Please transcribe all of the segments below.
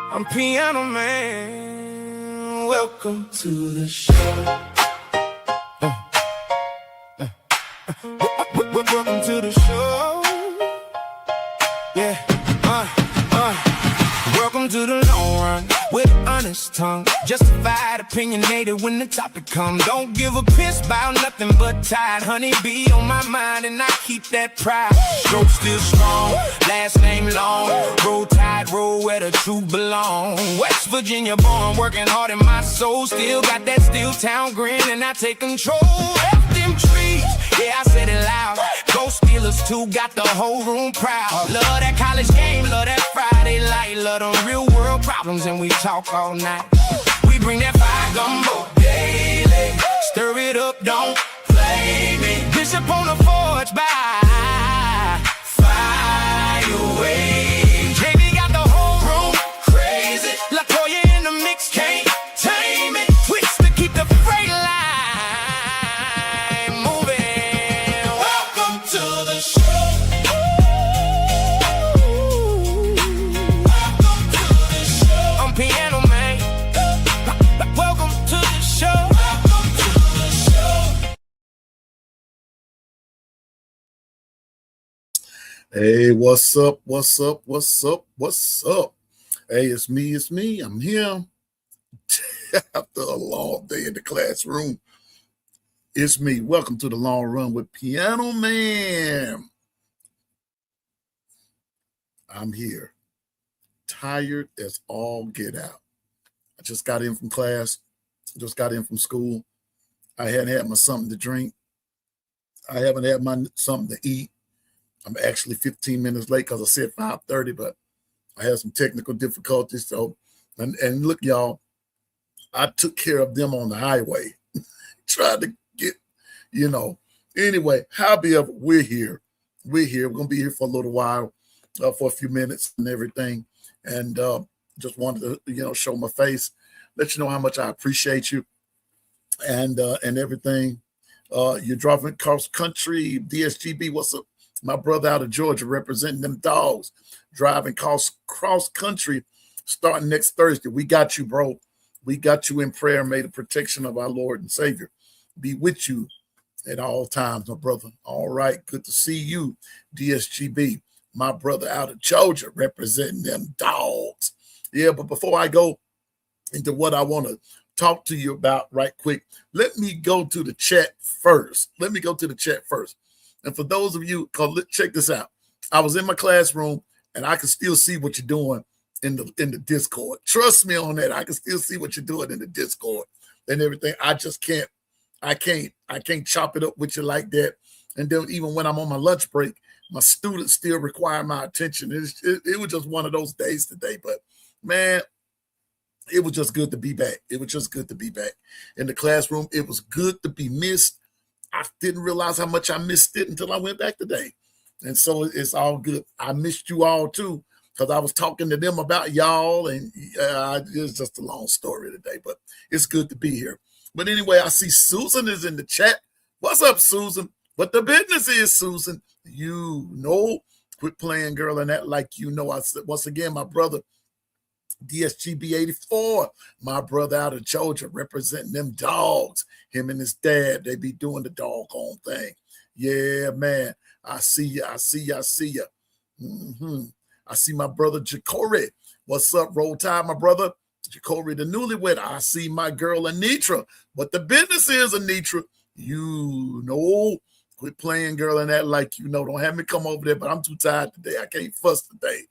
I'm Piano Man. Welcome to the show. Welcome to the show. Yeah. Welcome to the long run with an honest tongue. Justified, opinionated when the topic comes. Don't give a piss about nothing but tide. Honey be on my mind and I keep that pride. Stroke still strong, last name long. Roll tide, roll where the truth belong. West Virginia born, working hard in my soul. Still got that steel town grin and I take control. F them trees, yeah I said it loud. Go Steelers too, got the whole room proud. Love that college game, love that Friday light. Love them real world problems and we talk all night. We bring that fire gumbo daily. Stir it up, don't play me. Bishop on the forge by fire away. JB got the whole room crazy. Latoya in the mix, can't tame it. Twist to keep the freight line moving. Welcome to the show. Piano Man. Welcome to the show. Welcome to the show. Hey, what's up? What's up? What's up? What's up? Hey, it's me. I'm here. After a long day in the classroom, it's me. Welcome to the long run with Piano Man. I'm here. Tired as all get out. I just got in from class, just got in from school. I hadn't had my something to drink. I haven't had my something to eat. I'm actually 15 minutes late because I said 5:30, but I had some technical difficulties. So, and look, y'all, I took care of them on the highway. Tried to get, Anyway, however, we're here. We're going to be here for a little while, for a few minutes and everything. And just wanted to, show my face, let you know how much I appreciate you and everything. You're driving cross country, DSGB. What's up? My brother out of Georgia representing them dogs, driving cross country starting next Thursday. We got you, bro. We got you in prayer. May the protection of our Lord and Savior be with you at all times, my brother. All right. Good to see you, DSGB. My brother out of Georgia representing them dogs. Yeah, but before I go into what I want to talk to you about right quick, let me go to the chat first. And for those of you, check this out. I was in my classroom and I can still see what you're doing in the Discord. Trust me on that. I can still see what you're doing in the Discord and everything. I just can't chop it up with you like that. And then even when I'm on my lunch break, my students still require my attention. It was just one of those days today, but man, it was just good to be back. It was just good to be back in the classroom. It was good to be missed. I didn't realize how much I missed it until I went back today. And so it's all good. I missed you all too, because I was talking to them about y'all, and it's just a long story today, but it's good to be here. But anyway, I see Susan is in the chat. What's up, Susan? What the business is, Susan? Quit playing, girl, and that like I said, once again, my brother, DSGB 84, my brother out of Georgia, representing them dogs. Him and his dad, they be doing the doggone thing. Yeah, man. I see ya. I see ya. I see my brother, Jacory. What's up, Roll Tide, my brother? Jacory, the newlywed. I see my girl, Anitra. What the business is, Anitra, quit playing, girl, and that like Don't have me come over there, but I'm too tired today. I can't fuss today.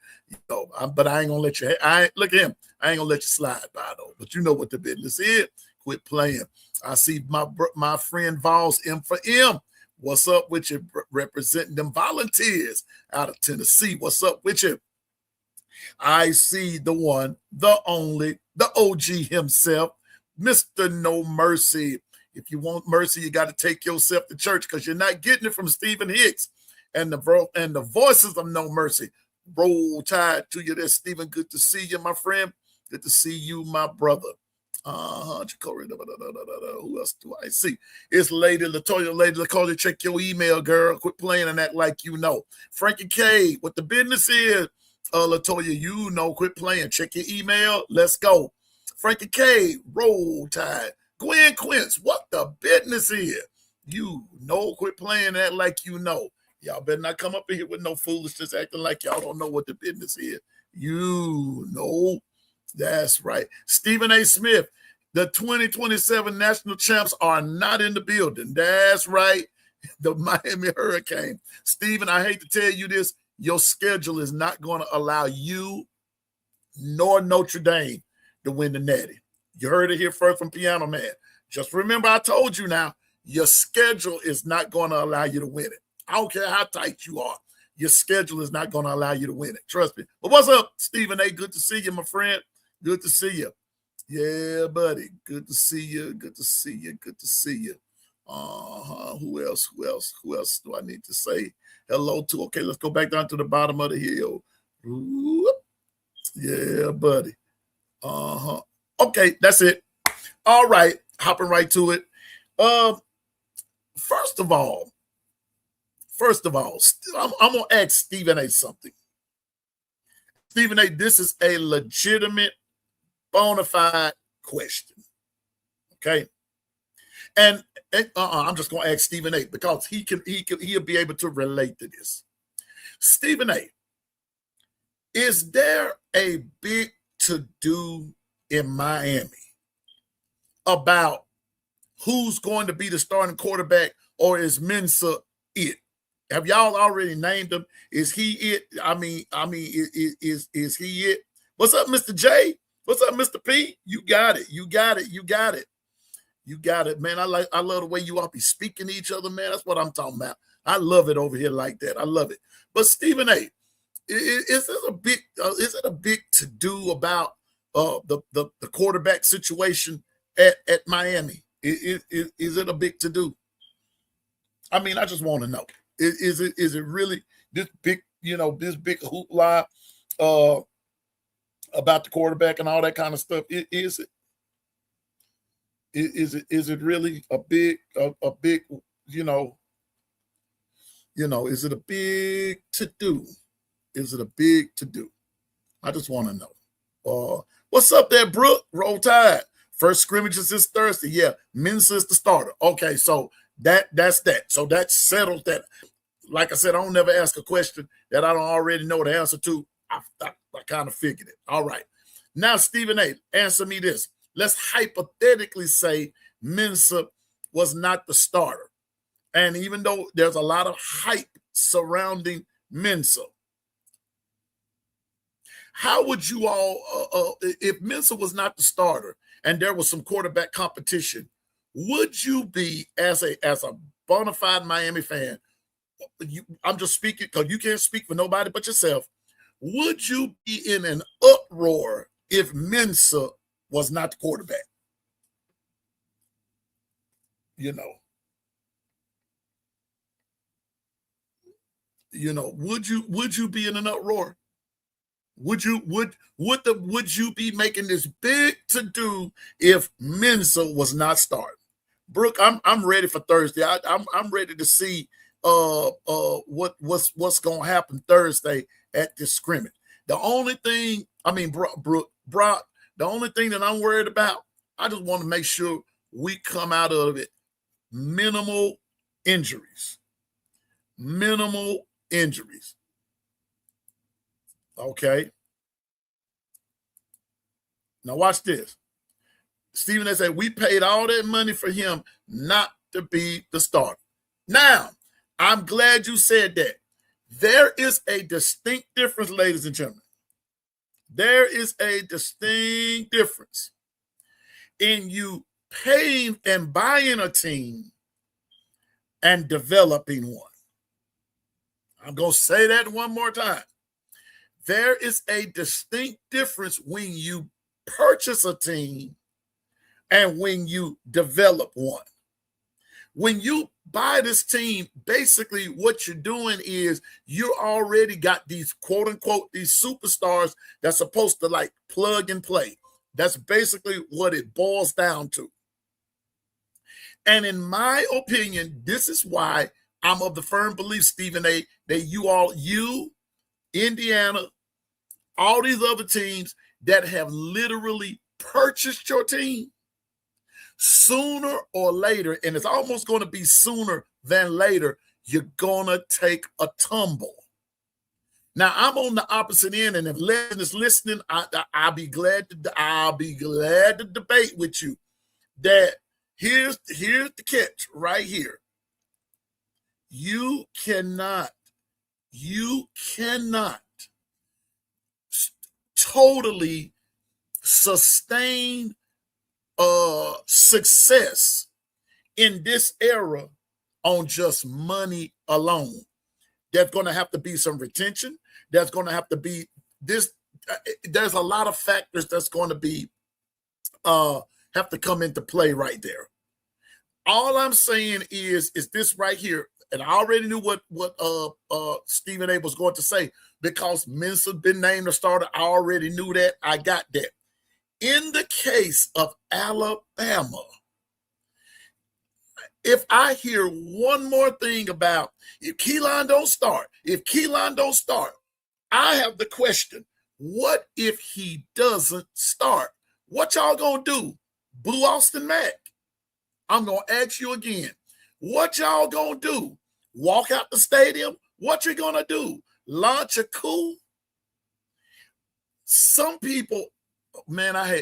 But I ain't gonna let you. Look at him. I ain't gonna let you slide by though. But you know what the business is. Quit playing. I see my friend Vols M for M. What's up with you? Representing them volunteers out of Tennessee. What's up with you? I see the one, the only, the OG himself, Mr. No Mercy. If you want mercy, you got to take yourself to church, because you're not getting it from Stephen Hicks and the voices of No Mercy. Roll Tide to you there, Stephen. Good to see you, my friend. Good to see you, my brother. Who else do I see? It's Lady Latoya. Lady Latoya, check your email, girl. Quit playing and act like you know. Frankie K, what the business is. Latoya, you know, quit playing. Check your email. Let's go. Frankie K, Roll Tide. Gwen Quince, what the business is? You know, quit playing that like you know. Y'all better not come up in here with no foolishness acting like y'all don't know what the business is. You know, that's right. Stephen A. Smith, the 2027 national champs are not in the building. That's right. The Miami Hurricane. Stephen, I hate to tell you this. Your schedule is not going to allow you nor Notre Dame to win the Natty. You heard it here first from Piano Man. Just remember, I told you now, your schedule is not going to allow you to win it. I don't care how tight you are. Your schedule is not going to allow you to win it. Trust me. But what's up, Stephen A? Good to see you, my friend. Good to see you. Yeah, buddy. Good to see you. Good to see you. Good to see you. Who else? Who else? Who else do I need to say hello to? Okay, let's go back down to the bottom of the hill. Yeah, buddy. Okay, that's it. All right, hopping right to it. First of all, I'm gonna ask Stephen A. something. Stephen A., this is a legitimate, bona fide question. Okay. And I'm just gonna ask Stephen A. because he'll be able to relate to this. Stephen A., is there a big to-do in Miami about who's going to be the starting quarterback, or is Mensah it? Have y'all already named him? Is he it? I mean, is he it? What's up, Mr. J? What's up, Mr. P? You got it. You got it. You got it. You got it, man. I love the way you all be speaking to each other, man. That's what I'm talking about. I love it over here like that. I love it. But Stephen A., is it a big to do about the quarterback situation at Miami? Is it a big to do? I mean, I just want to know. Is it really this big, this big hoopla about the quarterback and all that kind of stuff? Is it? Is it really a big, is it a big to do? Is it a big to do? I just want to know. What's up there, Brooke? Roll Tide. First scrimmages is Thursday. Yeah, Mensah is the starter. Okay, so that's that. So that settles that. Like I said, I don't never ask a question that I don't already know the answer to. I kind of figured it. All right. Now, Stephen A., answer me this. Let's hypothetically say Mensah was not the starter. And even though there's a lot of hype surrounding Mensah, how would you all, if Mensah was not the starter and there was some quarterback competition, would you be, as a bona fide Miami fan, I'm just speaking because you can't speak for nobody but yourself, would you be in an uproar if Mensah was not the quarterback? Would you be in an uproar? Would you be making this big to do if Mensah was not starting? Brooke, I'm ready for Thursday. I'm ready to see what's gonna happen Thursday at this scrimmage. The only thing, Brock, the only thing that I'm worried about, I just want to make sure we come out of it minimal injuries. Minimal injuries. Okay. Now watch this. Stephen A. said, we paid all that money for him not to be the starter. Now, I'm glad you said that. There is a distinct difference, ladies and gentlemen. There is a distinct difference in you paying and buying a team and developing one. I'm going to say that one more time. There is a distinct difference when you purchase a team and when you develop one. When you buy this team, basically what you're doing is you already got these quote unquote, these superstars that's supposed to like plug and play. That's basically what it boils down to. And in my opinion, this is why I'm of the firm belief, Stephen A., that you, Indiana, all these other teams that have literally purchased your team, sooner or later, and it's almost going to be sooner than later, you're going to take a tumble. Now, I'm on the opposite end, and if Len is listening, I'll be glad to debate with you. That here's the catch right here. You cannot totally sustain success in this era on just money alone. There's going to have to be some retention. There's going to have to be this. There's a lot of factors that's going to be have to come into play right there. All I'm saying is this right here, and I already knew what Stephen A was going to say because Minnesota been named a starter. I already knew that. I got that. In the case of Alabama, if I hear one more thing about if Keelan don't start, I have the question, what if he doesn't start? What y'all gonna do? Boo Austin Mack? I'm gonna ask you again. What y'all gonna do? Walk out the stadium? What you gonna do? Launch a coup? Some people, man, and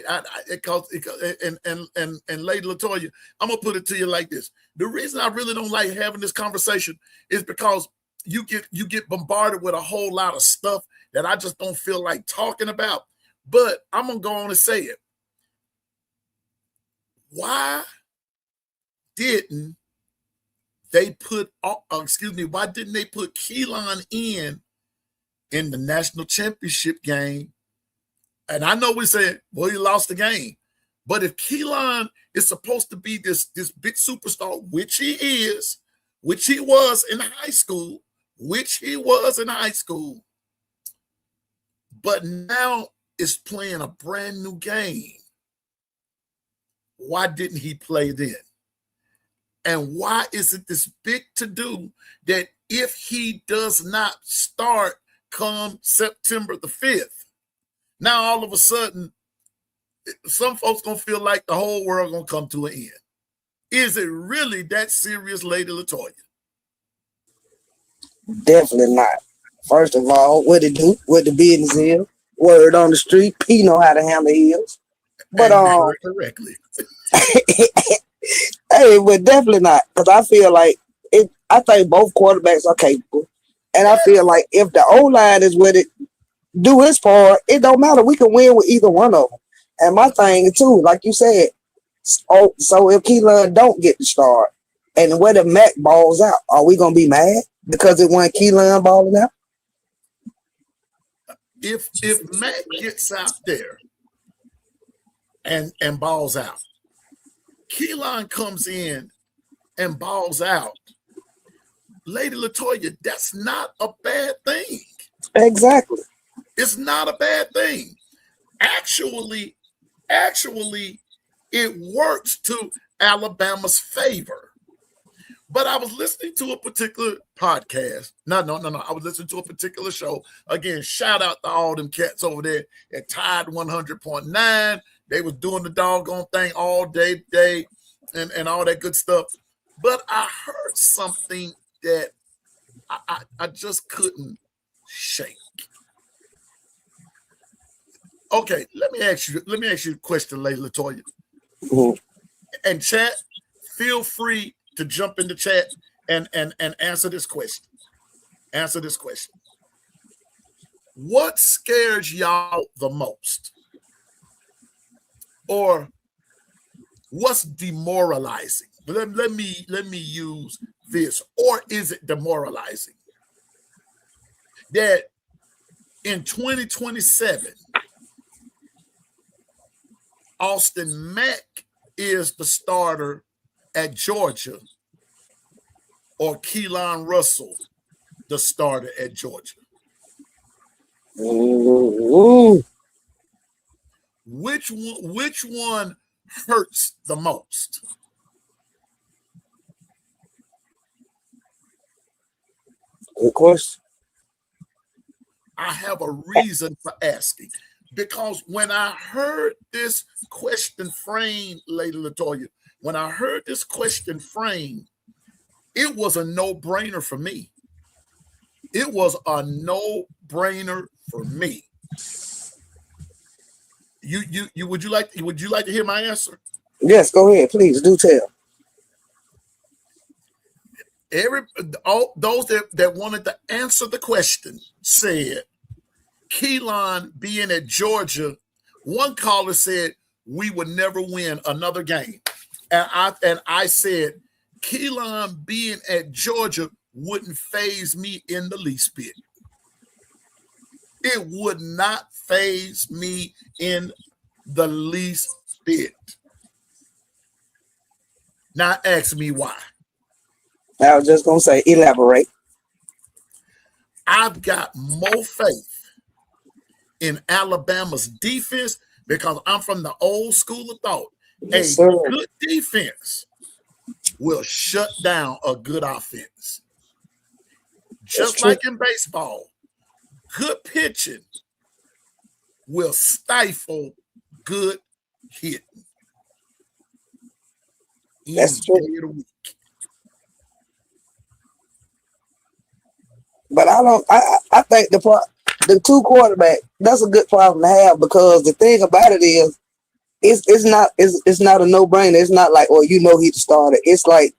Lady Latoya, I'm gonna put it to you like this. The reason I really don't like having this conversation is because you get bombarded with a whole lot of stuff that I just don't feel like talking about. But I'm gonna go on and say it. Why didn't they put Keelan in the national championship game? And I know we said, well, he lost the game. But if Keelan is supposed to be this big superstar, which he was in high school, but now is playing a brand new game, why didn't he play then? And why is it this big to-do that if he does not start come September the 5th, now all of a sudden, some folks gonna feel like the whole world gonna come to an end? Is it really that serious, Lady Latoya? Definitely not. First of all, what it do, what the business is, word on the street, P know how to handle heels. But correctly. Hey, but definitely not, because I feel like I think both quarterbacks are capable, and I feel like if the O-line is with it, do his part, it don't matter. We can win with either one of them. And my thing too, like you said, so if Keelan don't get the start, and whether Mac balls out, are we gonna be mad because it wasn't Keelan balling out? If Mac gets out there and balls out, Keelan comes in and balls out, Lady Latoya, that's not a bad thing. Exactly. It's not a bad thing. Actually, it works to Alabama's favor. But I was listening to a particular podcast. No. I was listening to a particular show. Again, shout out to all them cats over there at Tide 100.9. They was doing the doggone thing all day and all that good stuff. But I heard something that I just couldn't shake. Okay, let me ask you a question, Lady Latoya. Mm-hmm. And chat, feel free to jump in the chat and answer this question. Answer this question. What scares y'all the most? Or what's demoralizing? Let me use this. Or is it demoralizing that in 2027, Austin Mack is the starter at Georgia, or Keelan Russell the starter at Georgia? Ooh. Which one hurts the most? Good question. I have a reason for asking. Because when I heard this question framed, Lady Latoya, when I heard this question framed, it was a no-brainer for me. It was a no-brainer for me. You would you like to hear my answer? Yes, go ahead, please do tell. All those that wanted to answer the question said Keelan being at Georgia. One caller said we would never win another game, and I said Keelan being at Georgia wouldn't faze me in the least bit. It would not faze me in the least bit. Now ask me why. I was just gonna say, elaborate. I've got more faith in Alabama's defense because I'm from the old school of thought. Yes, A sir. good defense will shut down a good offense. Just true. like in baseball, good pitching will stifle good hitting. That's true. Any day of the week. But I think the two quarterback, that's a good problem to have, because the thing about it is it's not a no-brainer. It's not like, he's the starter. It's like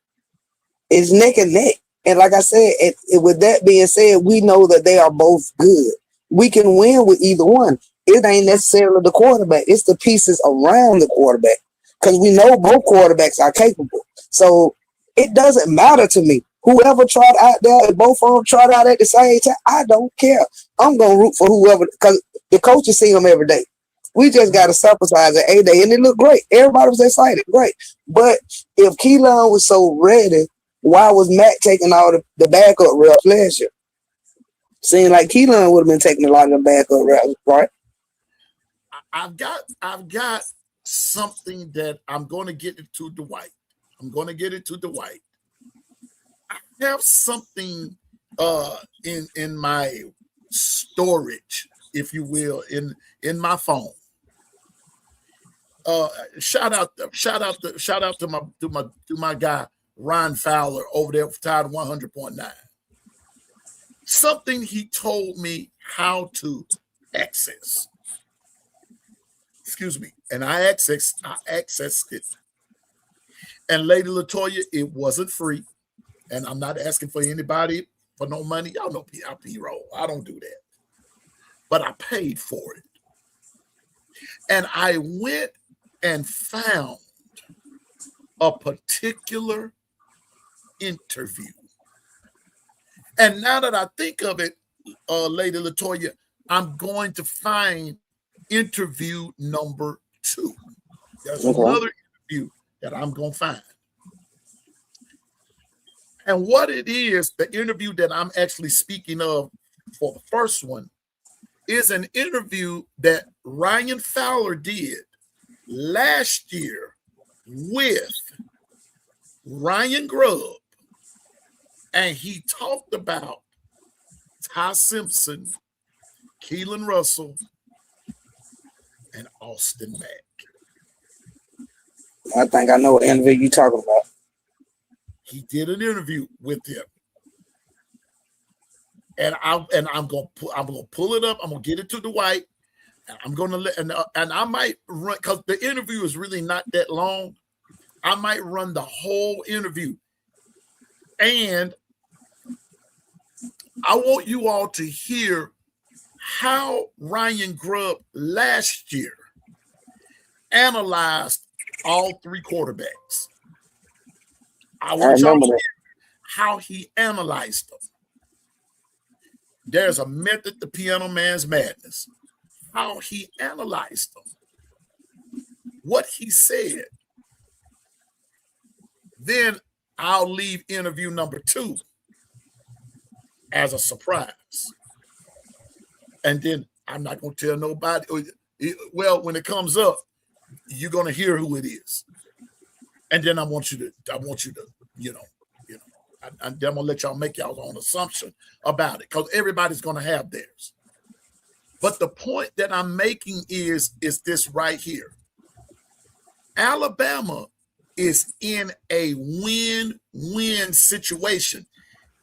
it's neck and neck. And like I said, with that being said, we know that they are both good. We can win with either one. It ain't necessarily the quarterback. It's the pieces around the quarterback, because we know both quarterbacks are capable. So it doesn't matter to me. Whoever tried out there, if both of them tried out at the same time, I don't care. I'm going to root for whoever, because the coaches see them every day. We just got to sample size at A-Day, and it looked great. Everybody was excited. Great. But if Keelan was so ready, why was Matt taking all the backup reps last year? Seemed like Keelan would have been taking a lot of the backup reps, right? I've got something that I'm going to get into Dwight. I have something in my storage, if you will, in my phone. Shout out to my guy Ron Fowler over there for Tide 100.9. Something he told me how to access. Excuse me, and I accessed it. And Lady Latoya, it wasn't free. And I'm not asking for anybody for no money. Y'all know I P-roll. I don't do that. But I paid for it. And I went and found a particular interview. And now that I think of it, Lady Latoya, I'm going to find interview number 2. There's another interview that I'm going to find. And what it is, the interview that I'm actually speaking of for the first one, is an interview that Ryan Fowler did last year with Ryan Grubb. And he talked about Ty Simpson, Keelan Russell, and Austin Mack. I think I know what interview you're talking about. He did an interview with him, and I'm gonna pull it up. I'm gonna get it to Dwight, and I'm gonna let and I might run, because the interview is really not that long. I might run the whole interview, and I want you all to hear how Ryan Grubb last year analyzed all 3 quarterbacks. I want y'all to hear how he analyzed them. There's a method to Piano Man's madness. How he analyzed them. What he said. Then I'll leave interview number 2 as a surprise. And then I'm not going to tell nobody. Well, when it comes up, you're going to hear who it is. And then I want you to, I'm going to let y'all make y'all's own assumption about it, because everybody's going to have theirs. But the point that I'm making is this right here. Alabama is in a win-win situation.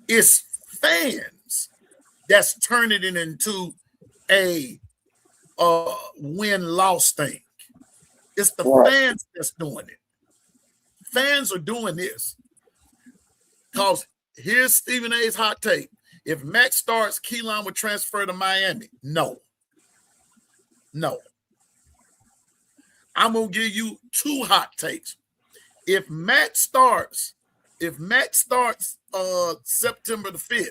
It's fans that's turning it into a win-loss thing. It's the fans that's doing it. Fans are doing this. Because here's Stephen A's hot take. If Max starts, Keelan would transfer to Miami. No. I'm going to give you two hot takes. If Max starts September the 5th,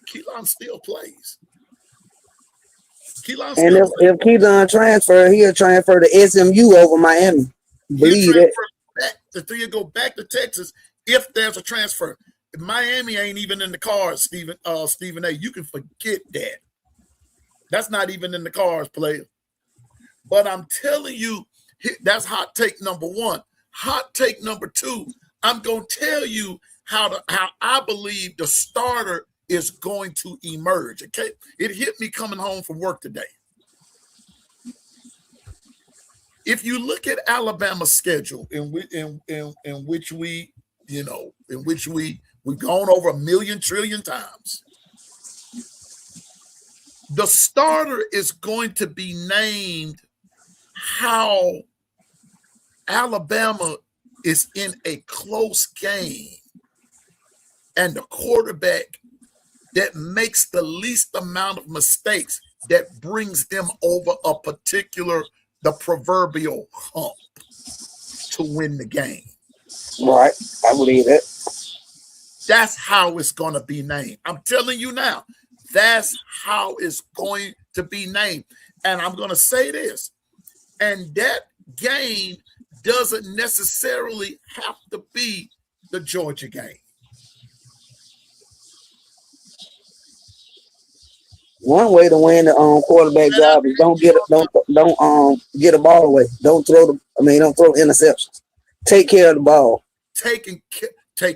Keelan still plays. And if Keelan transfer, he'll transfer to SMU over Miami. Believe it. He'll go back to Texas if there's a transfer. If Miami ain't even in the cards, Stephen A. You can forget that. That's not even in the cards, player. But I'm telling you, that's hot take number one. Hot take number two, I'm going to tell you how I believe the starter is going to emerge, okay? It hit me coming home from work today. If you look at Alabama's schedule, in which we've gone over 1,000,000 trillion times, the starter is going to be named how Alabama is in a close game and the quarterback that makes the least amount of mistakes that brings them over the proverbial hump to win the game. Right. I believe it. That's how it's going to be named. I'm telling you now, that's how it's going to be named. And I'm going to say this, and that game doesn't necessarily have to be the Georgia game. One way to win the quarterback job is don't get a ball away. Don't throw interceptions. Take care of the ball. Take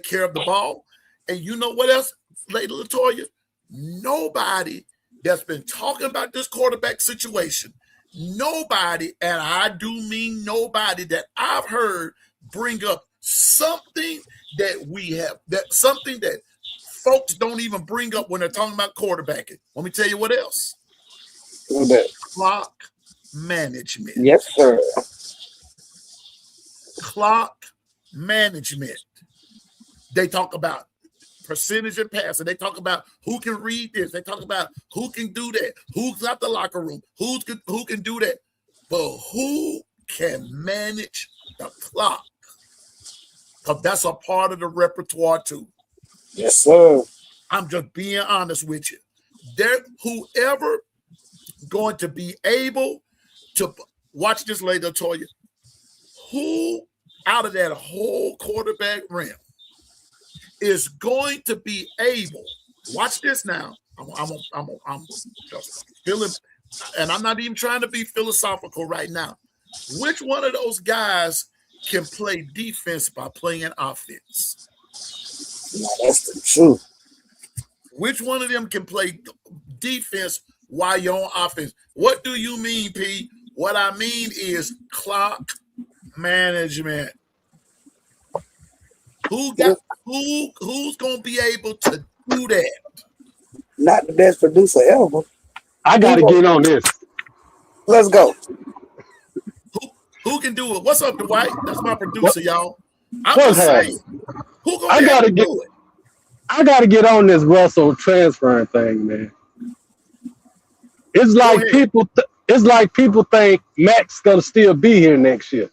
care of the ball. And you know what else, Lady Latoya? Nobody that's been talking about this quarterback situation, nobody, and I do mean nobody that I've heard bring up something that folks don't even bring up when they're talking about quarterbacking. Let me tell you what else. What's that? Clock management. Yes, sir. Clock management. They talk about percentage of passing. They talk about who can read this. They talk about who can do that. Who's got the locker room. Who can do that. But who can manage the clock? Because that's a part of the repertoire too. Yes, sir. I'm just being honest with you. Whoever going to be able to watch this later, Toya, who out of that whole quarterback realm is going to be able, watch this now. I'm just feeling, and I'm not even trying to be philosophical right now. Which one of those guys can play defense by playing offense? No, that's the truth. Which one of them can play defense while you're on offense? What do you mean, P? What I mean is clock management. Who's gonna be able to do that? Not the best producer ever. I gotta get on this. Let's go. Who can do it? What's up, Dwight? That's my producer, y'all. I'm just saying. Who gonna be able to do it? I gotta get on this Russell transferring thing, man. It's like people think Max gonna still be here next year.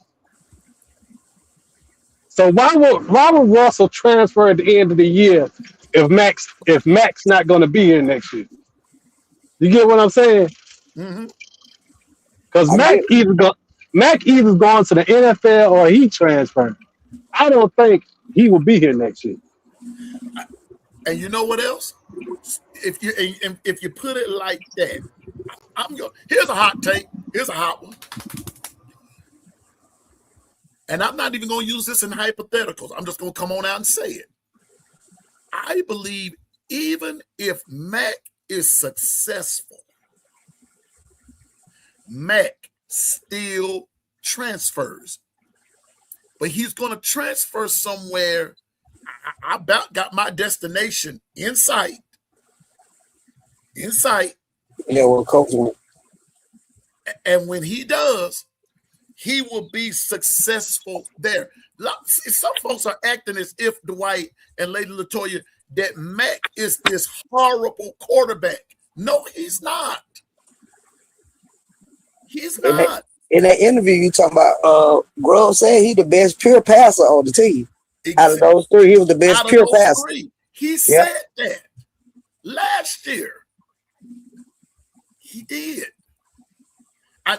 So why would Russell transfer at the end of the year if Max not gonna be here next year? You get what I'm saying? Because Mac either going to the NFL or he transferring. I don't think he will be here next year. And you know what else? If you put it like that, here's a hot take. Here's a hot one. And I'm not even going to use this in hypotheticals. I'm just going to come on out and say it. I believe even if Mac is successful, Mac still transfers. But he's going to transfer somewhere. I about got my destination in sight. In sight. Yeah, well, coach went. And when he does, he will be successful there. Some folks are acting as if Dwight and Lady Latoya that Mac is this horrible quarterback. No, he's not. He's not. In that interview, you talking about Grove said he the best pure passer on the team. Exactly. Out of those three, he was the best pure passer. He said that last year. He did.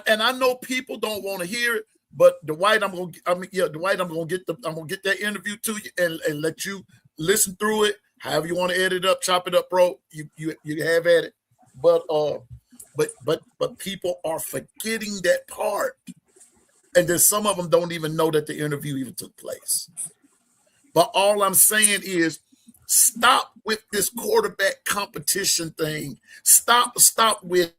And I know people don't want to hear it, but Dwight, I'm gonna get that interview to you and let you listen through it. However you want to edit it up, chop it up, bro. You have at it. But people are forgetting that part. And then some of them don't even know that the interview even took place. But all I'm saying is stop with this quarterback competition thing. Stop with,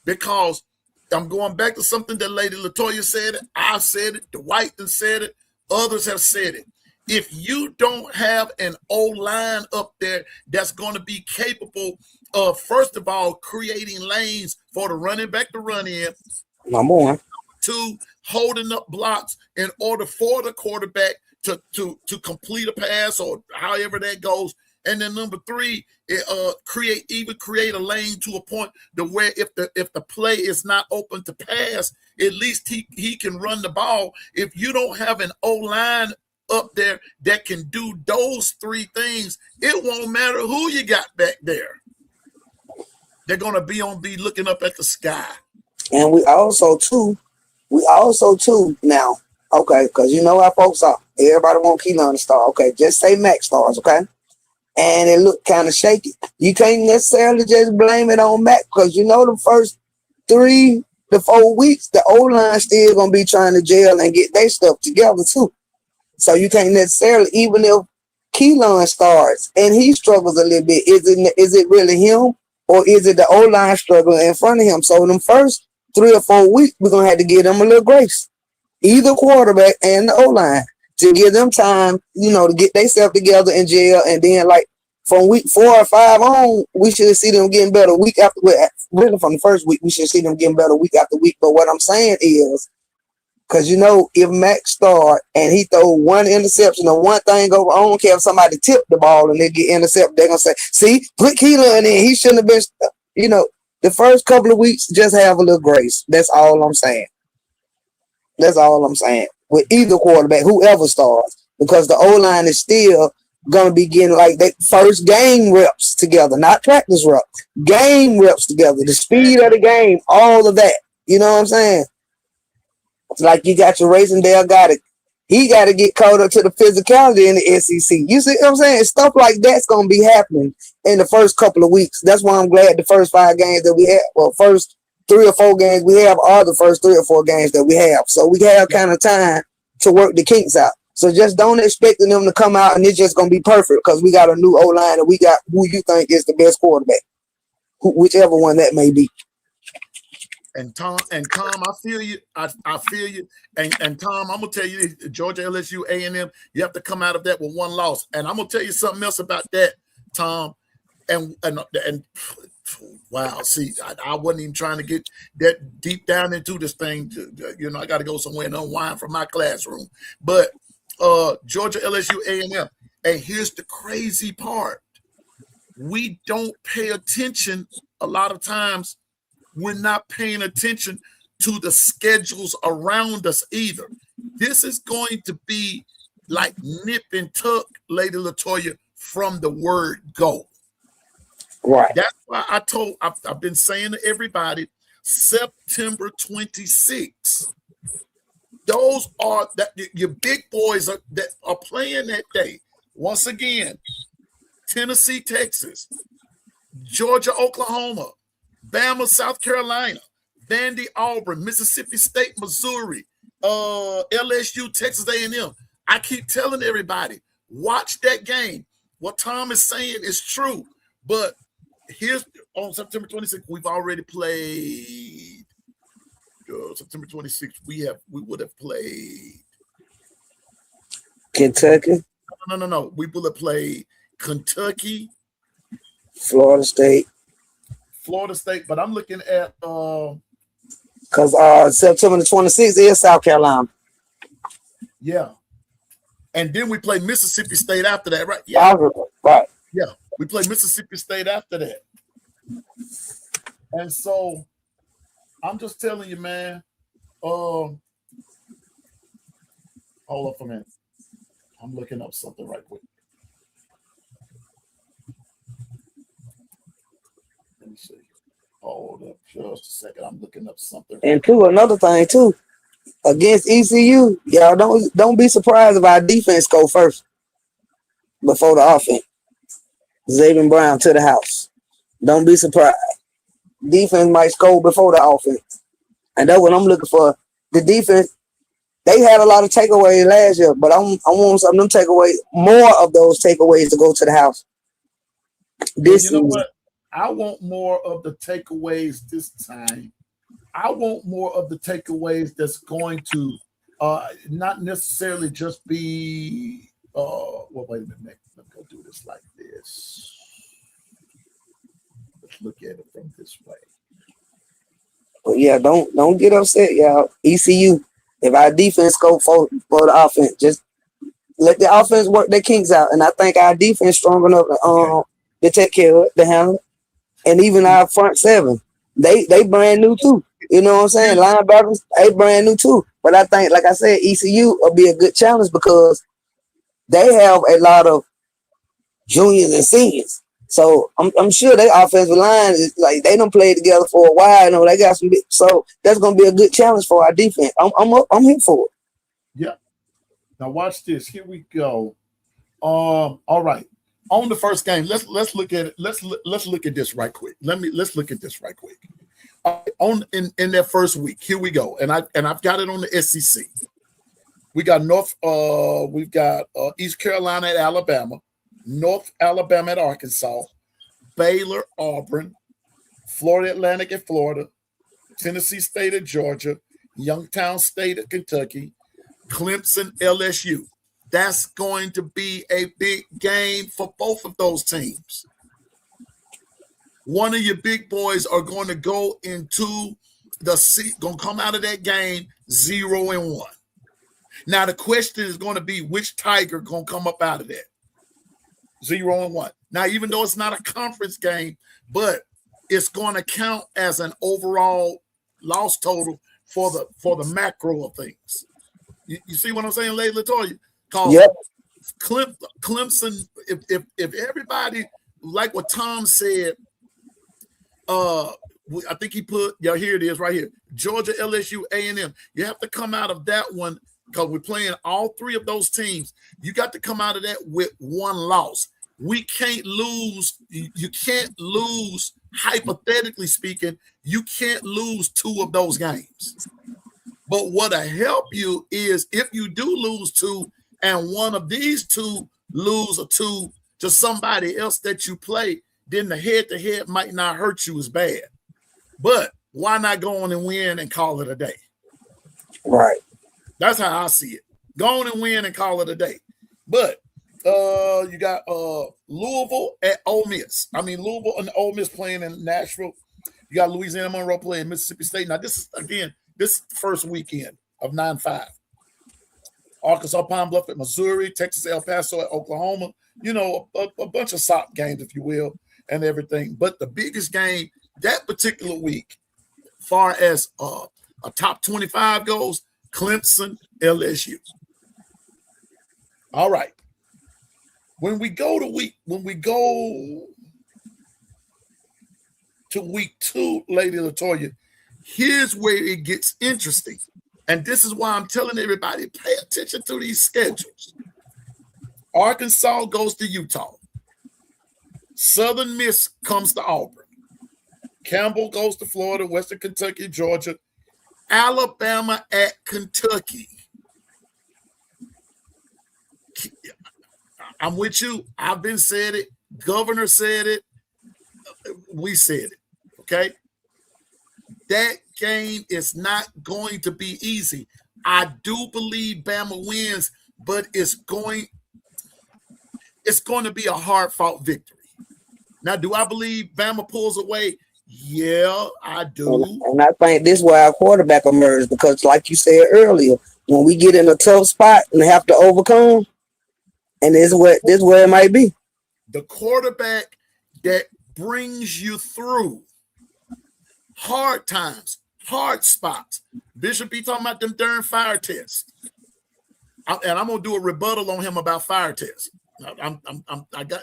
because I'm going back to something that Lady Latoya said. I said it. Dwight said it. Others have said it. If you don't have an O-line up there that's going to be capable of, first of all, creating lanes for the running back to run in. Number one. 2, holding up blocks in order for the quarterback to complete a pass or however that goes. And then number 3, create a lane to a point to where if the play is not open to pass, at least he can run the ball. If you don't have an O-line up there that can do those 3 things, it won't matter who you got back there. They're gonna be looking up at the sky. And we also too now, okay, because you know how folks are. Everybody want Keelan to start. Okay, just say Max stars, okay? And it looked kind of shaky. You can't necessarily just blame it on Mac, because you know the first 3 to 4 weeks, the O-line still gonna be trying to gel and get their stuff together too. So you can't necessarily, even if Keelan starts and he struggles a little bit, is it really him, or is it the O-line struggling in front of him? So in the first 3 or 4 weeks, we're gonna have to give them a little grace, either quarterback and the O-line, to give them time, to get themselves together and gel. And then, like, from week 4 or 5 on, we should see them getting better week after week. Really, from the first week, we should see them getting better week after week. But what I'm saying is, because, if Max start and he throw one interception or one thing over, I don't care if somebody tip the ball and they get intercepted, they're going to say, see, put Keelan in. He shouldn't have been, the first couple of weeks, just have a little grace. That's all I'm saying. That's all I'm saying. With either quarterback, whoever starts, because the O-line is still going to be getting like that first game reps together, not practice reps, game reps together, the speed of the game, all of that. You know what I'm saying? It's like you got your Racing Dale he got to get caught up to the physicality in the SEC. You see what I'm saying? Stuff like that's going to be happening in the first couple of weeks. That's why I'm glad the first 5 games that we have, first 3 or 4 games we have are the first 3 or 4 games that we have. So we have kind of time to work the kinks out. So just don't expect them to come out and it's just going to be perfect, because we got a new O-line and we got who you think is the best quarterback, whichever one that may be. And Tom, I feel you. I feel you. And Tom, I'm gonna tell you, Georgia, LSU, A&M, you have to come out of that with 1 loss. And I'm gonna tell you something else about that, Tom. And wow, see, I wasn't even trying to get that deep down into this thing. I got to go somewhere and unwind from my classroom. But Georgia, LSU, A&M, and here's the crazy part: we don't pay attention a lot of times. We're not paying attention to the schedules around us either. This is going to be like nip and tuck, Lady Latoya, from the word go. Right. That's why I've been saying to everybody, September 26th. Those are your big boys that are playing that day. Once again, Tennessee, Texas, Georgia, Oklahoma, Bama, South Carolina, Vandy, Auburn, Mississippi State, Missouri, LSU, Texas A&M. I keep telling everybody, watch that game. What Tom is saying is true, but here's on September 26th, we've already played. September 26th, we would have played Kentucky, no. We would have played Kentucky, Florida State. Florida State, but I'm looking at Because September the 26th is South Carolina. yeah. And then we play Mississippi State after that, right? Yeah. Right. Yeah. We play Mississippi State after that. And so I'm just telling you, man. Hold up a minute. I'm looking up something right quick. Let me see. Hold up just a second. I'm looking up something. And two, another thing too, against ECU, y'all don't be surprised if our defense go first before the offense. Xavier Brown to the house. Don't be surprised. Defense might score before the offense. And that's what I'm looking for. The defense, they had a lot of takeaways last year, but I want some of them takeaways, more of those takeaways to go to the house. This you know what? I want more of the takeaways this time. I want more of the takeaways that's going to not necessarily just be well, wait a minute. Let me go do this like this. Let's look at it from this way. But yeah, don't get upset, y'all. ECU, if our defense go for the offense, just let the offense work their kinks out. And I think our defense strong enough to take care of it, to handle it. And even our front seven, they brand new too. You know what I'm saying? Linebackers, they brand new too. But I think, like I said, ECU will be a good challenge because they have a lot of juniors and seniors. So I'm sure their offensive line is like they don't play together for a while. You know, they got some big, so that's gonna be a good challenge for our defense. I'm here for it. Yeah. Now watch this. Here we go. All right. On the first game, let's look at it. Let's look at this right quick. Let's look at this right quick. In that first week, here we go. And I've got it on the SEC. We got we've got East Carolina at Alabama, North Alabama at Arkansas, Baylor, Auburn, Florida Atlantic at Florida, Tennessee State at Georgia, Youngstown State at Kentucky, Clemson, LSU. That's going to be a big game for both of those teams. One of your big boys are going to go into going to come out of that game 0-1. Now, the question is going to be which Tiger going to come up out of that 0-1. Now, even though it's not a conference game, but it's going to count as an overall loss total for the macro of things. You see what I'm saying, Lady Latoya? Yep. Clemson, if everybody, like what Tom said, I think he put, here it is right here. Georgia, LSU, A&M. You have to come out of that one because we're playing all three of those teams. You got to come out of that with one loss. We can't lose. You can't lose, hypothetically speaking, you can't lose two of those games. But what'll help you is if you do lose two, and one of these two lose or two to somebody else that you play, then the head-to-head might not hurt you as bad. But why not go on and win and call it a day? Right. That's how I see it. Go on and win and call it a day. But you got Louisville at Ole Miss. Louisville and Ole Miss playing in Nashville. You got Louisiana Monroe playing Mississippi State. Now, this is the first weekend of 9-5. Arkansas Pine Bluff at Missouri, Texas El Paso at Oklahoma, a bunch of sock games, if you will, and everything. But the biggest game that particular week, far as a top 25 goes, Clemson, LSU. All right. When we go to week 2, Lady Latoya, here's where it gets interesting. And this is why I'm telling everybody, pay attention to these schedules. Arkansas goes to Utah. Southern Miss comes to Auburn. Campbell goes to Florida, Western Kentucky, Georgia. Alabama at Kentucky. I'm with you. I've been said it. Governor said it. we said it, okay? That game is not going to be easy. I do believe Bama wins, but it's going to be a hard-fought victory. Now, do I believe Bama pulls away? Yeah, I do. And I think this is where our quarterback emerged because, like you said earlier, when we get in a tough spot and have to overcome, and this is where it might be. The quarterback that brings you through hard times, hard spots. Bishop be talking about them darn fire tests. And I'm gonna do a rebuttal on him about fire tests. I got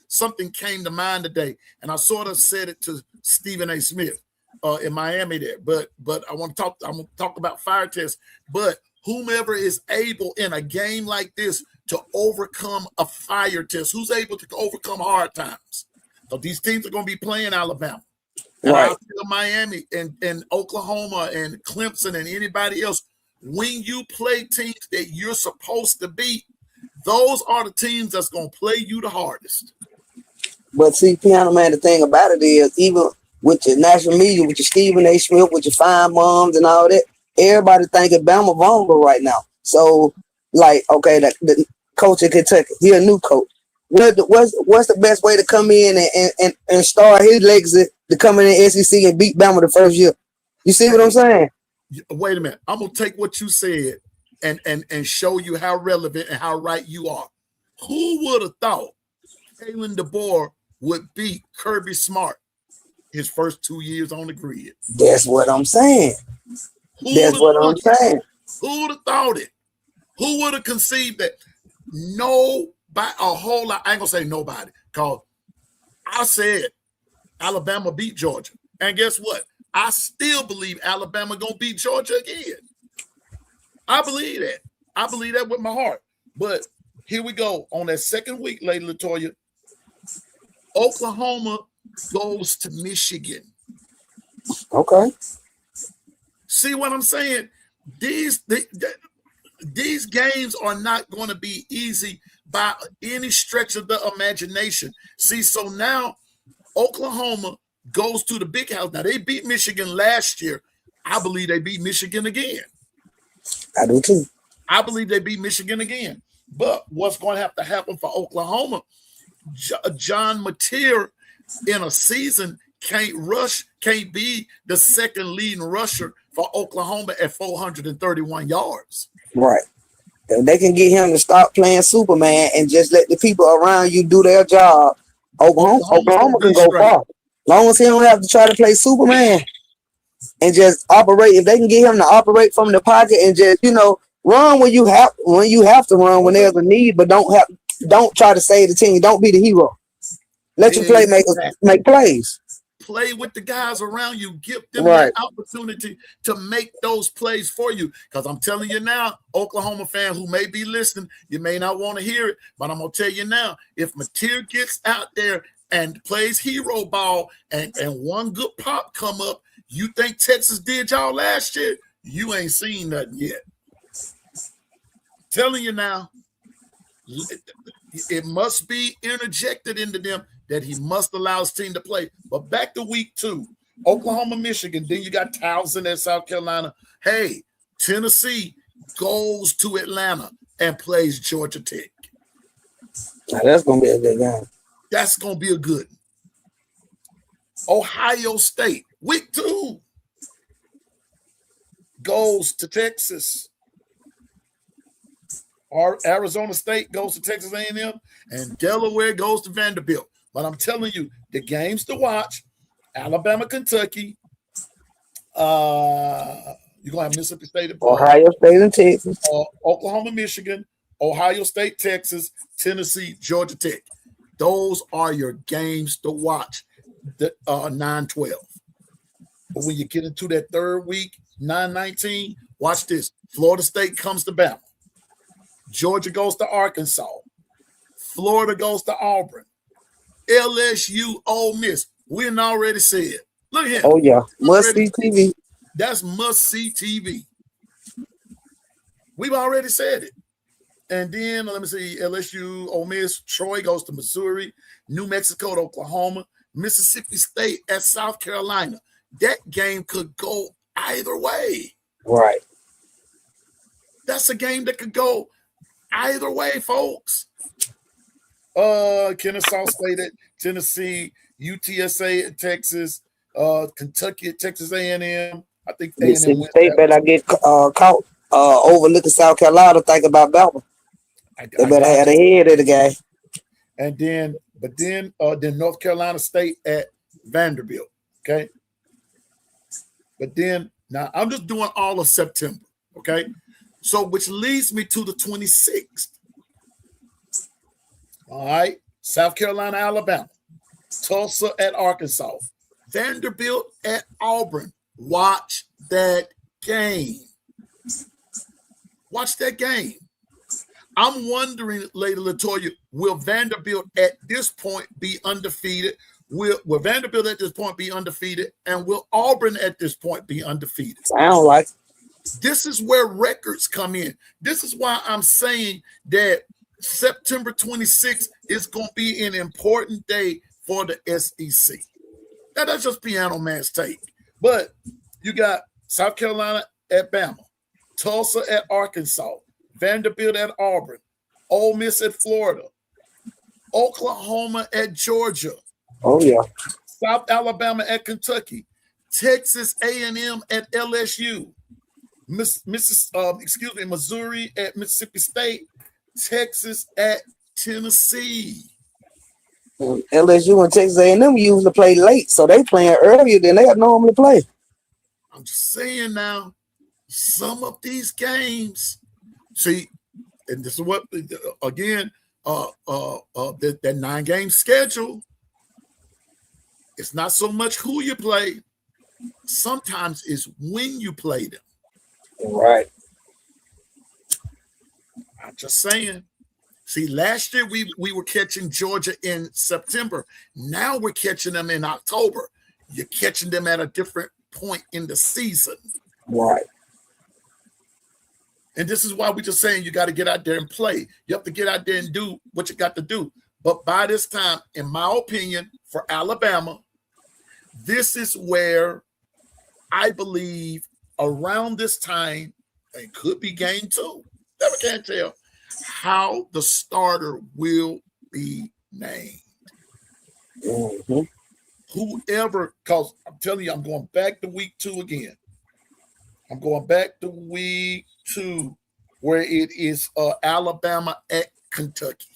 something came to mind today, and I sort of said it to Stephen A. Smith in Miami there. But I'm gonna talk about fire tests. But whomever is able in a game like this to overcome a fire test, who's able to overcome hard times. So these teams are gonna be playing Alabama. And Right. I'll tell Miami and Oklahoma and Clemson and anybody else, when you play teams that you're supposed to beat, those are the teams that's going to play you the hardest. But see, Piano Man, the thing about it is, even with your national media, with your Stephen A. Smith, with your fine moms and all that, everybody thinking Bama vulnerable right now. So, like, okay, the coach in Kentucky, he a new coach. What's the best way to come in and start his legacy to come in the SEC and beat Bama the first year? You see what I'm saying? Wait a minute. I'm going to take what you said and show you how relevant and how right you are. Who would have thought Kalen DeBoer would beat Kirby Smart his first 2 years on the grid? That's what I'm saying. Who would have thought it? Who would have conceived that? By a whole lot. I ain't gonna say nobody, because I said Alabama beat Georgia. And guess what? I still believe Alabama gonna beat Georgia again. I believe that. I believe that with my heart. But here we go. On that second week, Lady Latoya, Oklahoma goes to Michigan. Okay. See what I'm saying? These games are not going to be easy by any stretch of the imagination. See, so now Oklahoma goes to the big house. Now, they beat Michigan last year. I believe they beat Michigan again. I do too. I believe they beat Michigan again. But what's going to have to happen for Oklahoma? John Mateer in a season can't be the second leading rusher for Oklahoma at 431 yards. Right. If they can get him to stop playing Superman and just let the people around you do their job, Oklahoma can go far. As long as he don't have to try to play Superman and just operate. If they can get him to operate from the pocket and just, run when you have to run when there's a need, but don't try to save the team. Don't be the hero. Let your playmakers make plays. Play with the guys around you. Give them the opportunity to make those plays for you. Because I'm telling you now, Oklahoma fan who may be listening, you may not want to hear it, but I'm going to tell you now, if Mateer gets out there and plays hero ball and one good pop come up, you think Texas did y'all last year? You ain't seen nothing yet. Telling you now, it must be interjected into them that he must allow his team to play. But back to week 2, Oklahoma, Michigan. Then you got Towson at South Carolina. Hey, Tennessee goes to Atlanta and plays Georgia Tech. Now that's going to be a good game. That's going to be a good one. Ohio State, week 2, goes to Texas. Arizona State goes to Texas A&M, and Delaware goes to Vanderbilt. But I'm telling you, the games to watch, Alabama, Kentucky, you're going to have Mississippi State. Ohio State and Texas. Oklahoma, Michigan, Ohio State, Texas, Tennessee, Georgia Tech. Those are your games to watch, 9-12. But when you get into that third week, 9-19, watch this. Florida State comes to Bama. Georgia goes to Arkansas. Florida goes to Auburn. LSU, Ole Miss. We done already said. Look here. Oh, yeah. Must-see TV. That's must-see TV. We've already said it. And then, let me see, LSU, Ole Miss, Troy goes to Missouri, New Mexico to Oklahoma. Mississippi State at South Carolina. That game could go either way. Right. That's a game that could go either way, folks. Kennesaw State at Tennessee, UTSA at Texas, Kentucky at Texas A&M. I think A&M Mississippi wins State that better one. get caught overlooking South Carolina thinking about Bama. They better have their head in the game. And then North Carolina State at Vanderbilt. Okay. But then now I'm just doing all of September. Okay. So which leads me to the 26th. All right. South Carolina, Alabama, Tulsa at Arkansas, Vanderbilt at Auburn. Watch that game. Watch that game. I'm wondering, Lady Latoya, will Vanderbilt at this point be undefeated? Will Vanderbilt at this point be undefeated? And will Auburn at this point be undefeated? Sound like. This is where records come in. This is why I'm saying that September 26th is going to be an important day for the SEC. Now, that's just Piano Man's take. But you got South Carolina at Bama, Tulsa at Arkansas, Vanderbilt at Auburn, Ole Miss at Florida, Oklahoma at Georgia. Oh, yeah. South Alabama at Kentucky, Texas A&M at LSU, Missouri at Mississippi State, Texas at Tennessee. LSU and Texas A&M usually play late, so they playing earlier than they normally play. I'm just saying now, some of these games, see, and this is what again, that 9-game schedule. It's not so much who you play. Sometimes it's when you play them. Right. I'm just saying. See, last year we were catching Georgia in September. Now we're catching them in October. You're catching them at a different point in the season. Right. And this is why we're just saying you got to get out there and play. You have to get out there and do what you got to do. But by this time, in my opinion, for Alabama, this is where I believe around this time, it could be game 2. Never can tell how the starter will be named. Mm-hmm. Whoever, because I'm telling you, I'm going back to week 2 again. I'm going back to week 2 where it is Alabama at Kentucky.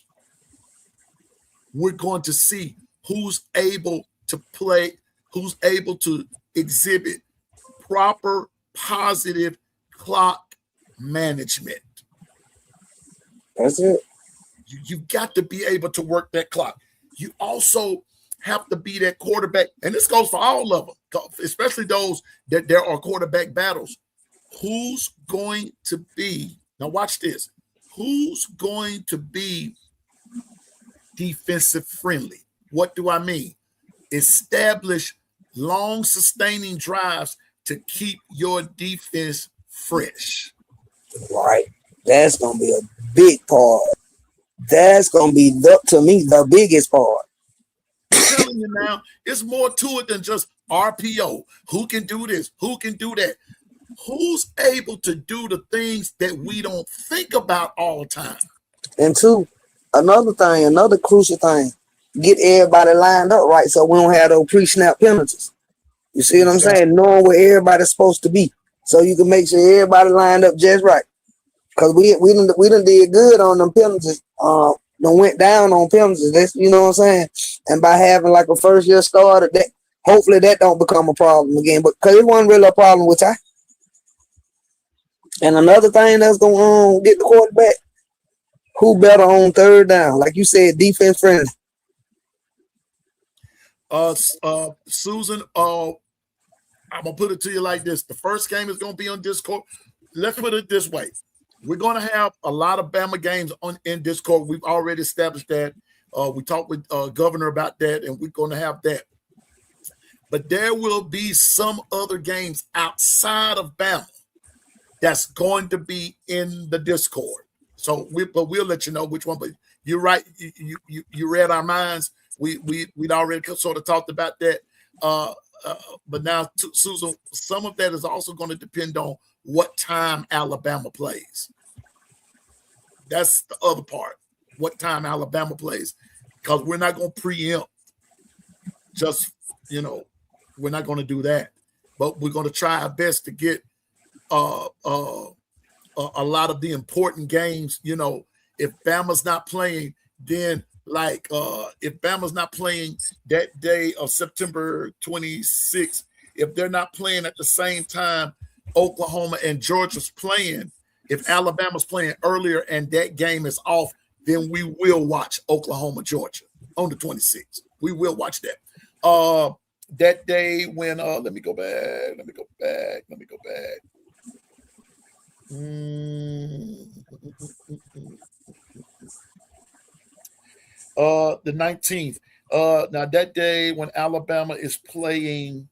We're going to see who's able to play, who's able to exhibit proper, positive clock management. That's it. You've got to be able to work that clock. You also have to be that quarterback, and this goes for all of them, especially those that there are quarterback battles. Who's going to be, now watch this, who's going to be defensive friendly? What do I mean? Establish long sustaining drives to keep your defense fresh. Right. That's going to be a big part. That's going to be, to me, the biggest part. I'm telling you now, it's more to it than just RPO. Who can do this? Who can do that? Who's able to do the things that we don't think about all the time? And 2, another crucial thing, get everybody lined up right so we don't have those pre-snap penalties. You see what I'm saying? Knowing where everybody's supposed to be so you can make sure everybody lined up just right. Because we done did good on them penalties. Done went down on penalties. That's, you know what I'm saying? And by having like a first-year starter, that hopefully that don't become a problem again. But because it wasn't really a problem with that. And another thing that's going to get the quarterback, who better on third down? Like you said, defense friendly. Susan, I'm going to put it to you like this. The first game is going to be on Discord. Let's put it this way. We're going to have a lot of Bama games in Discord. We've already established that. We talked with Governor about that, and we're going to have that. But there will be some other games outside of Bama that's going to be in the Discord. So we'll let you know which one. But you're right. You read our minds. we'd already sort of talked about that. But now, Susan, some of that is also going to depend on what time Alabama plays. That's the other part. What time Alabama plays, because we're not going to preempt. Just, we're not going to do that. But we're going to try our best to get a lot of the important games. If Bama's not playing, then if Bama's not playing that day of September 26th, if they're not playing at the same time Oklahoma and Georgia's playing, if Alabama's playing earlier and that game is off, then we will watch Oklahoma, Georgia on the 26th. We will watch that. That day when let me go back. The 19th. Now that day when Alabama is playing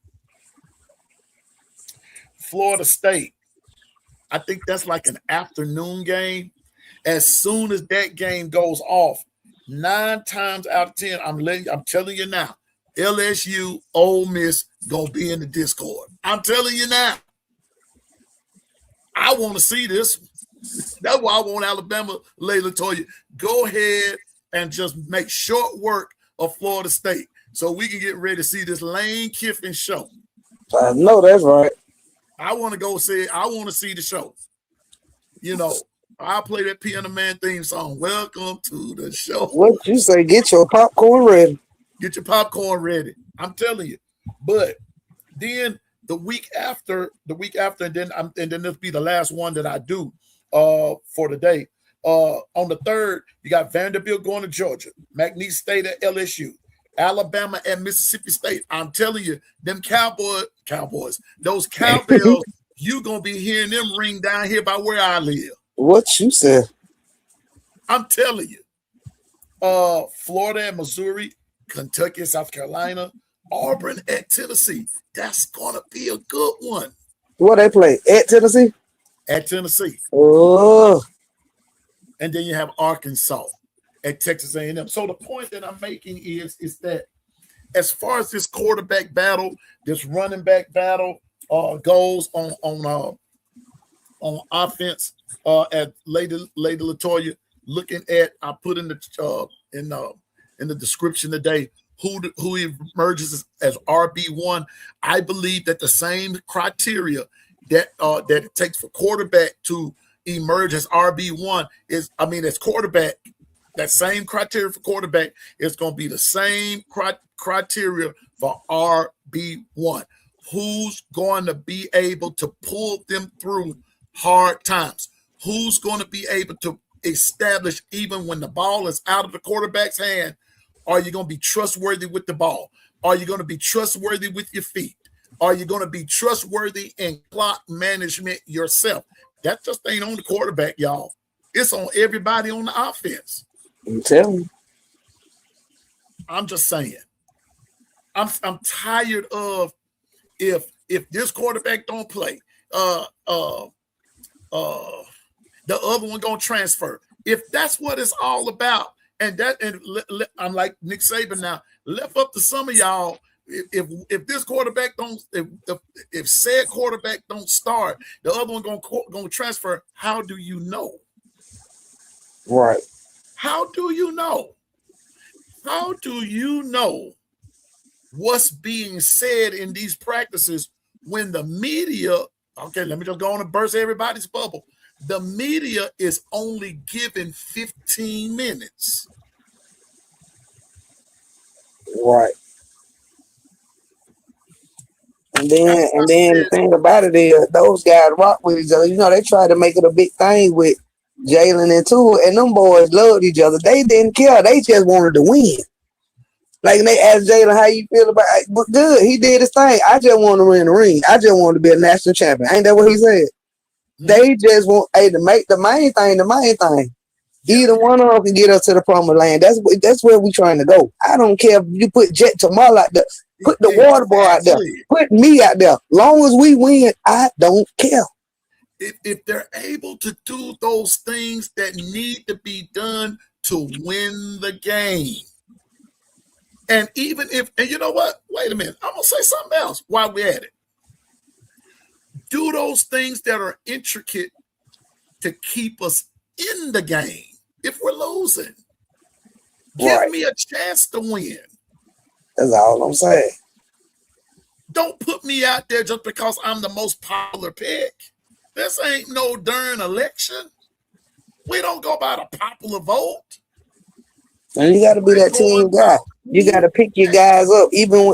Florida State, I think that's like an afternoon game. As soon as that game goes off, 9 times out of 10, I'm telling you now, LSU, Ole Miss gonna be in the Discord. I'm telling you now. I want to see this. That's why I want Alabama, Latoya, go ahead and just make short work of Florida State so we can get ready to see this Lane Kiffin show. I know that's right. I want to go see it. I want to see the show. I'll play that Piano Man theme song. Welcome to the show. What you say? Get your popcorn ready. Get your popcorn ready. I'm telling you. But then the week after, and then this will be the last one that I do for the day. On the 3rd, you got Vanderbilt going to Georgia, McNeese State at LSU, Alabama at Mississippi State. I'm telling you, them Cowboys, those Cowbells, you gonna be hearing them ring down here by where I live. What you said? I'm telling you. Florida and Missouri, Kentucky and South Carolina, Auburn at Tennessee. That's gonna be a good one. What they play at Tennessee? At Tennessee. Oh. And then you have Arkansas at Texas A&M. So the point that I'm making is that as far as this quarterback battle, this running back battle goes on offense, at Lady Latoya, looking at, I put in the description today who emerges as RB1. I believe that the same criteria that it takes for quarterback to emerge as RB1 as quarterback, that same criteria for quarterback is going to be the same criteria for RB1. Who's going to be able to pull them through hard times? Who's going to be able to establish, even when the ball is out of the quarterback's hand, are you going to be trustworthy with the ball? Are you going to be trustworthy with your feet? Are you going to be trustworthy in clock management yourself? That just ain't on the quarterback, y'all. It's on everybody on the offense. I'm telling you. I'm just saying. I'm tired of if this quarterback don't play, the other one gonna transfer. If that's what it's all about, I'm like Nick Saban now, left up to some of y'all. If this quarterback don't, if said quarterback don't start, the other one gonna transfer. How do you know? Right. How do you know? How do you know what's being said in these practices when the media? Okay, let me just go on and burst everybody's bubble. The media is only given 15 minutes. Right. And then the thing about it is those guys rock with each other. They tried to make it a big thing with Jalen and Tua, and them boys loved each other. They didn't care. They just wanted to win. Like, they asked Jalen, how you feel about it? But good, he did his thing. I just want to win the ring. I just want to be a national champion. Ain't that what he said? They just want to make the main thing. Either one of them can get us to the promised land. That's where we trying to go. I don't care if you put Jet Jamal out there, put the water boy out there, put me out there. Long as we win, I don't care. If they're able to do those things that need to be done to win the game, And even if, and you know what? Wait a minute. I'm going to say something else while we're at it. Do those things that are intricate to keep us in the game if we're losing. Give me a chance to win. That's all I'm saying. Don't put me out there just because I'm the most popular pick. This ain't no darn election. We don't go by the popular vote. And you got to be that team guy. You got to pick your guys up, even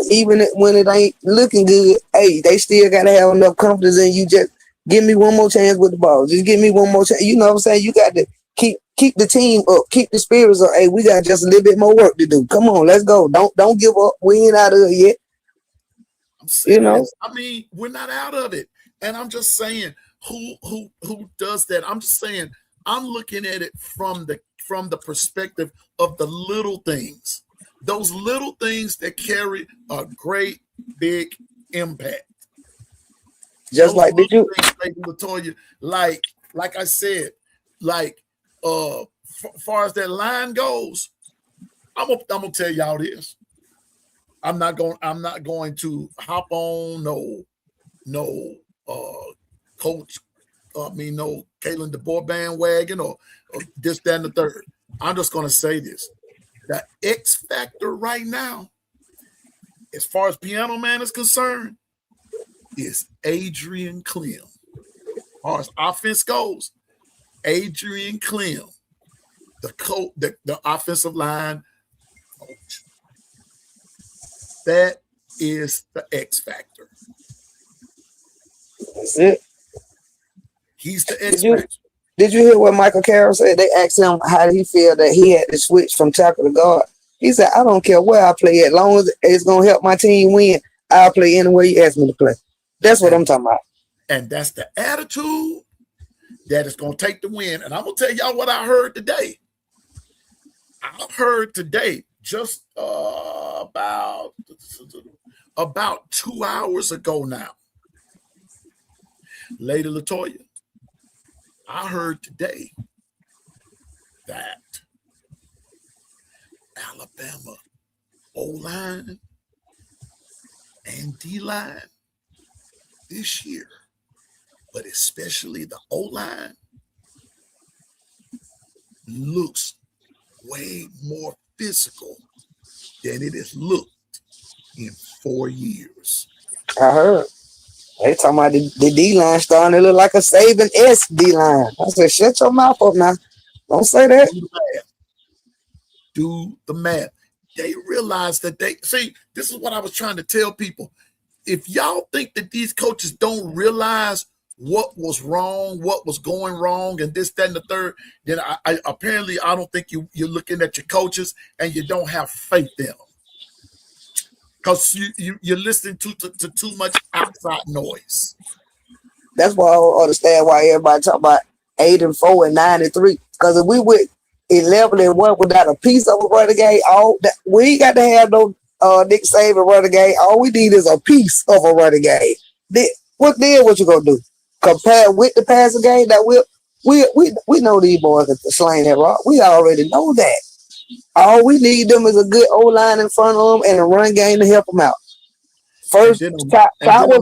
when it ain't looking good. Hey, they still got to have enough confidence in you. Just give me one more chance with the ball. Just give me one more chance. You know what I'm saying? You got to keep the team up, keep the spirits up. Hey, we got just a little bit more work to do. Come on, let's go. Don't give up. We ain't out of it yet. I'm serious. I mean, we're not out of it. And I'm just saying, who does that? I'm just saying, I'm looking at it from the perspective of the little things. Those little things that carry a great big impact. Just like did you, Latoya, like I said, far as that line goes, I'm gonna tell y'all this. I'm not going to hop on no coach. No Kalen DeBoer bandwagon or this, that, and the third. I'm just gonna say this. The X factor right now, as far as Piano Man is concerned, is Adrian Clem. As far as offense goes, Adrian Clem, the offensive line coach. That is the X factor. That's it. He's the X factor. Did you hear what Michael Carroll said? They asked him how did he feel that he had to switch from tackle to guard. He said, I don't care where I play, as long as it's going to help my team win, I'll play any way you ask me to play. That's what I'm talking about. And that's the attitude that is going to take the win. And I'm going to tell y'all what I heard today. I heard today, just about 2 hours ago now. Lady Latoya, I heard today that Alabama O-line and D-line this year, but especially the O-line, looks way more physical than it has looked in 4 years. I heard. They talking about the D-line starting to look like a Saban S D-line. I said, shut your mouth up now. Don't say that. Do the math. They realize that this is what I was trying to tell people. If y'all think that these coaches don't realize what was wrong, what was going wrong, and this, that, and the third, then I apparently I don't think you're looking at your coaches and you don't have faith in them. Because you're listening to too much outside noise. That's why I don't understand why everybody talk about 8-4 and 9-3. Because if we went 11-1 without a piece of a running game, we ain't got to have no Nick Saban running game. All we need is a piece of a running game. What you gonna do? Compare with the passing game that we know these boys are slaying that rock. We already know that. All we need them is a good O-line in front of them and a run game to help them out. Todd was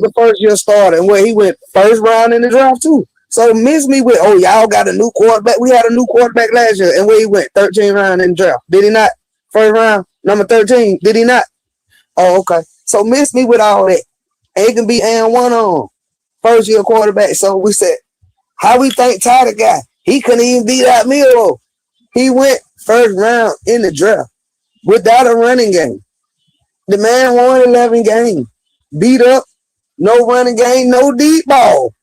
the first year starter, and where he went first round in the draft too. So miss me with, y'all got a new quarterback. We had a new quarterback last year, and where he went 13th round in the draft. Did he not? First round, number 13. Did he not? Oh, okay. So miss me with all that. And he can be and one on first year quarterback. So we said, how we think Todd got? He couldn't even beat out Miro. He went first round in the draft without a running game. The man won 11 games. Beat up, no running game, no deep ball.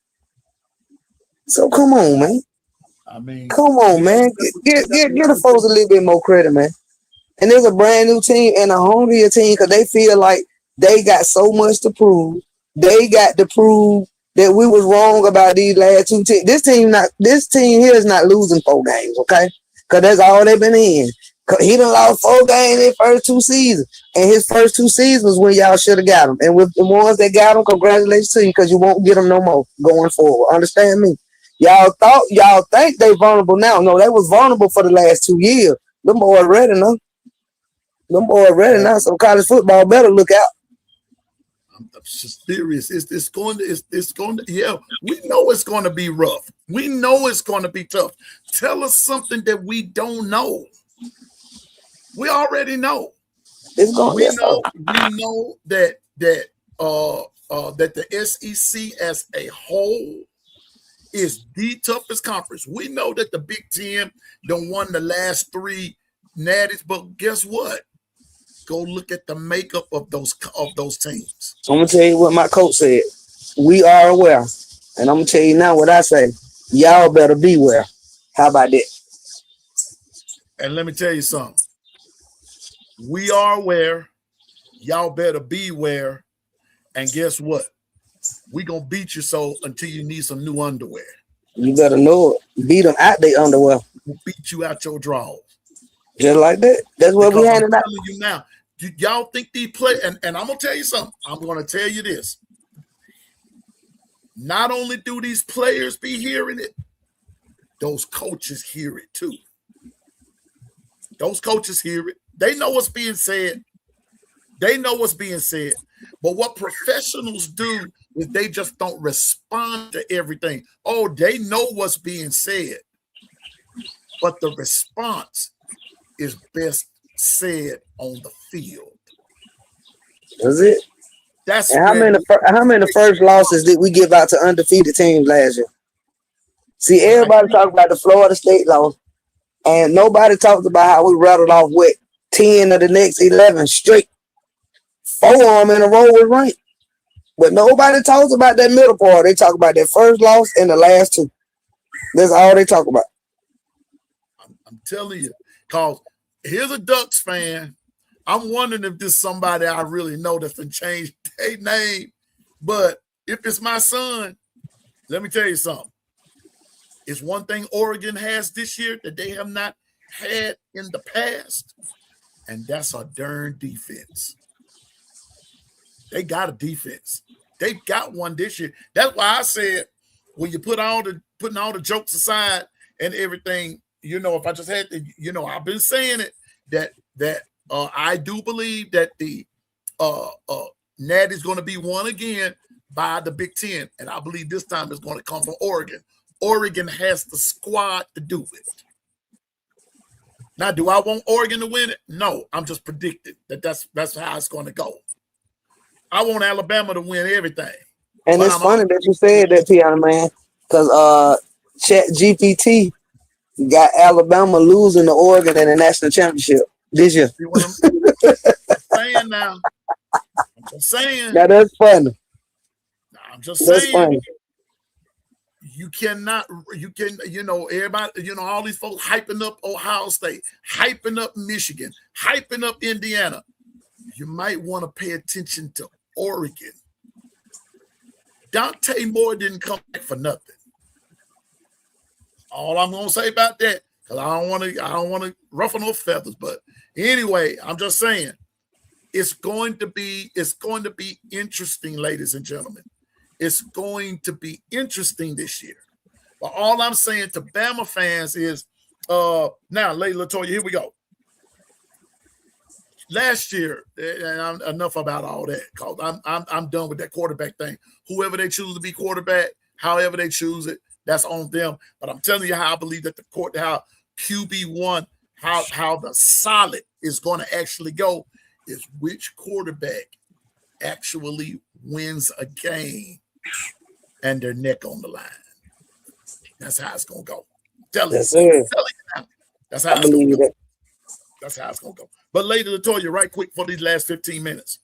So come on, man. Come on, man. Get the folks a little bit more credit, man. And there's a brand new team and a hungrier team because they feel like they got so much to prove. They got to prove that we was wrong about these last two teams. This team here is not losing 4 games, okay? Because that's all they've been in. He done lost 4 games in his first 2 seasons. And his first 2 seasons when y'all should have got him. And with the ones that got him, congratulations to you because you won't get them no more going forward. Understand me? Y'all think they vulnerable now. No, they was vulnerable for the last 2 years. Them boys ready now. Them boys ready now, so college football better look out. I'm just serious. It's going to, yeah, we know it's going to be rough. We know it's going to be tough. Tell us something that we don't know. We already know. It's going We to know that the SEC as a whole is the toughest conference. We know that the Big Ten done won the last 3 natties, but guess what? Go look at the makeup of those teams. So I'm gonna tell you what my coach said. We are aware, and I'm gonna tell you now what I say. Y'all better beware. How about that? And let me tell you something. We are aware. Y'all better beware. And guess what? We gonna beat you so until you need some new underwear. You better know it. Beat them out their underwear. We'll beat you out your drawers. Just like that. That's what we handing out. I'm telling you now. Y'all think these play, and I'm gonna tell you something. I'm gonna tell you this. Not only do these players be hearing it, those coaches hear it too. Those coaches hear it. They know what's being said. They know what's being said. But what professionals do is they just don't respond to everything. Oh, they know what's being said. But the response is best said on the field. That's it. That's and how many first losses did we give out to undefeated teams last year? See, everybody talk about the Florida State loss, and nobody talked about how we rattled off with 10 of the next 11 straight. 4 of them in a row was ranked. But nobody talks about that middle part. They talk about that first loss and the last 2. That's all they talk about. I'm telling you, because here's a Ducks fan. I'm wondering if this is somebody I really know that's been changed their name. But if it's my son, let me tell you something. It's one thing Oregon has this year that they have not had in the past, and that's a darn defense. They got a defense. They got one this year. That's why I said when you putting all the jokes aside and everything, if I just had to, I've been saying it that I do believe that the Nat is going to be won again by the Big Ten, and I believe this time it's going to come from Oregon. Oregon has the squad to do it. Now, do I want Oregon to win it? No, I'm just predicting that's how it's going to go. I want Alabama to win everything. And it's funny that you said that, Piano Man, because ChatGPT got Alabama losing to Oregon in the national championship this year. See what I'm saying now? I'm just saying. Now that's funny. I'm just saying. Funny. You can, everybody, all these folks hyping up Ohio State, hyping up Michigan, hyping up Indiana. You might want to pay attention to Oregon. Dante Moore didn't come back for nothing. All I'm gonna say about that, because I don't want to ruffle no feathers. But anyway, I'm just saying it's going to be interesting, ladies and gentlemen. It's going to be interesting this year. But all I'm saying to Bama fans is, now, Lady Latoya, here we go. Last year, and I'm enough about all that, because I'm done with that quarterback thing. Whoever they choose to be quarterback, however they choose it, that's on them. But I'm telling you how I believe that how QB1, how the solid is going to actually go is which quarterback actually wins a game and their neck on the line. That's how it's going to go. Tell you now. That's how it's going to go. That's how it's going to go. But Lady Latoya, right quick for these last 15 minutes.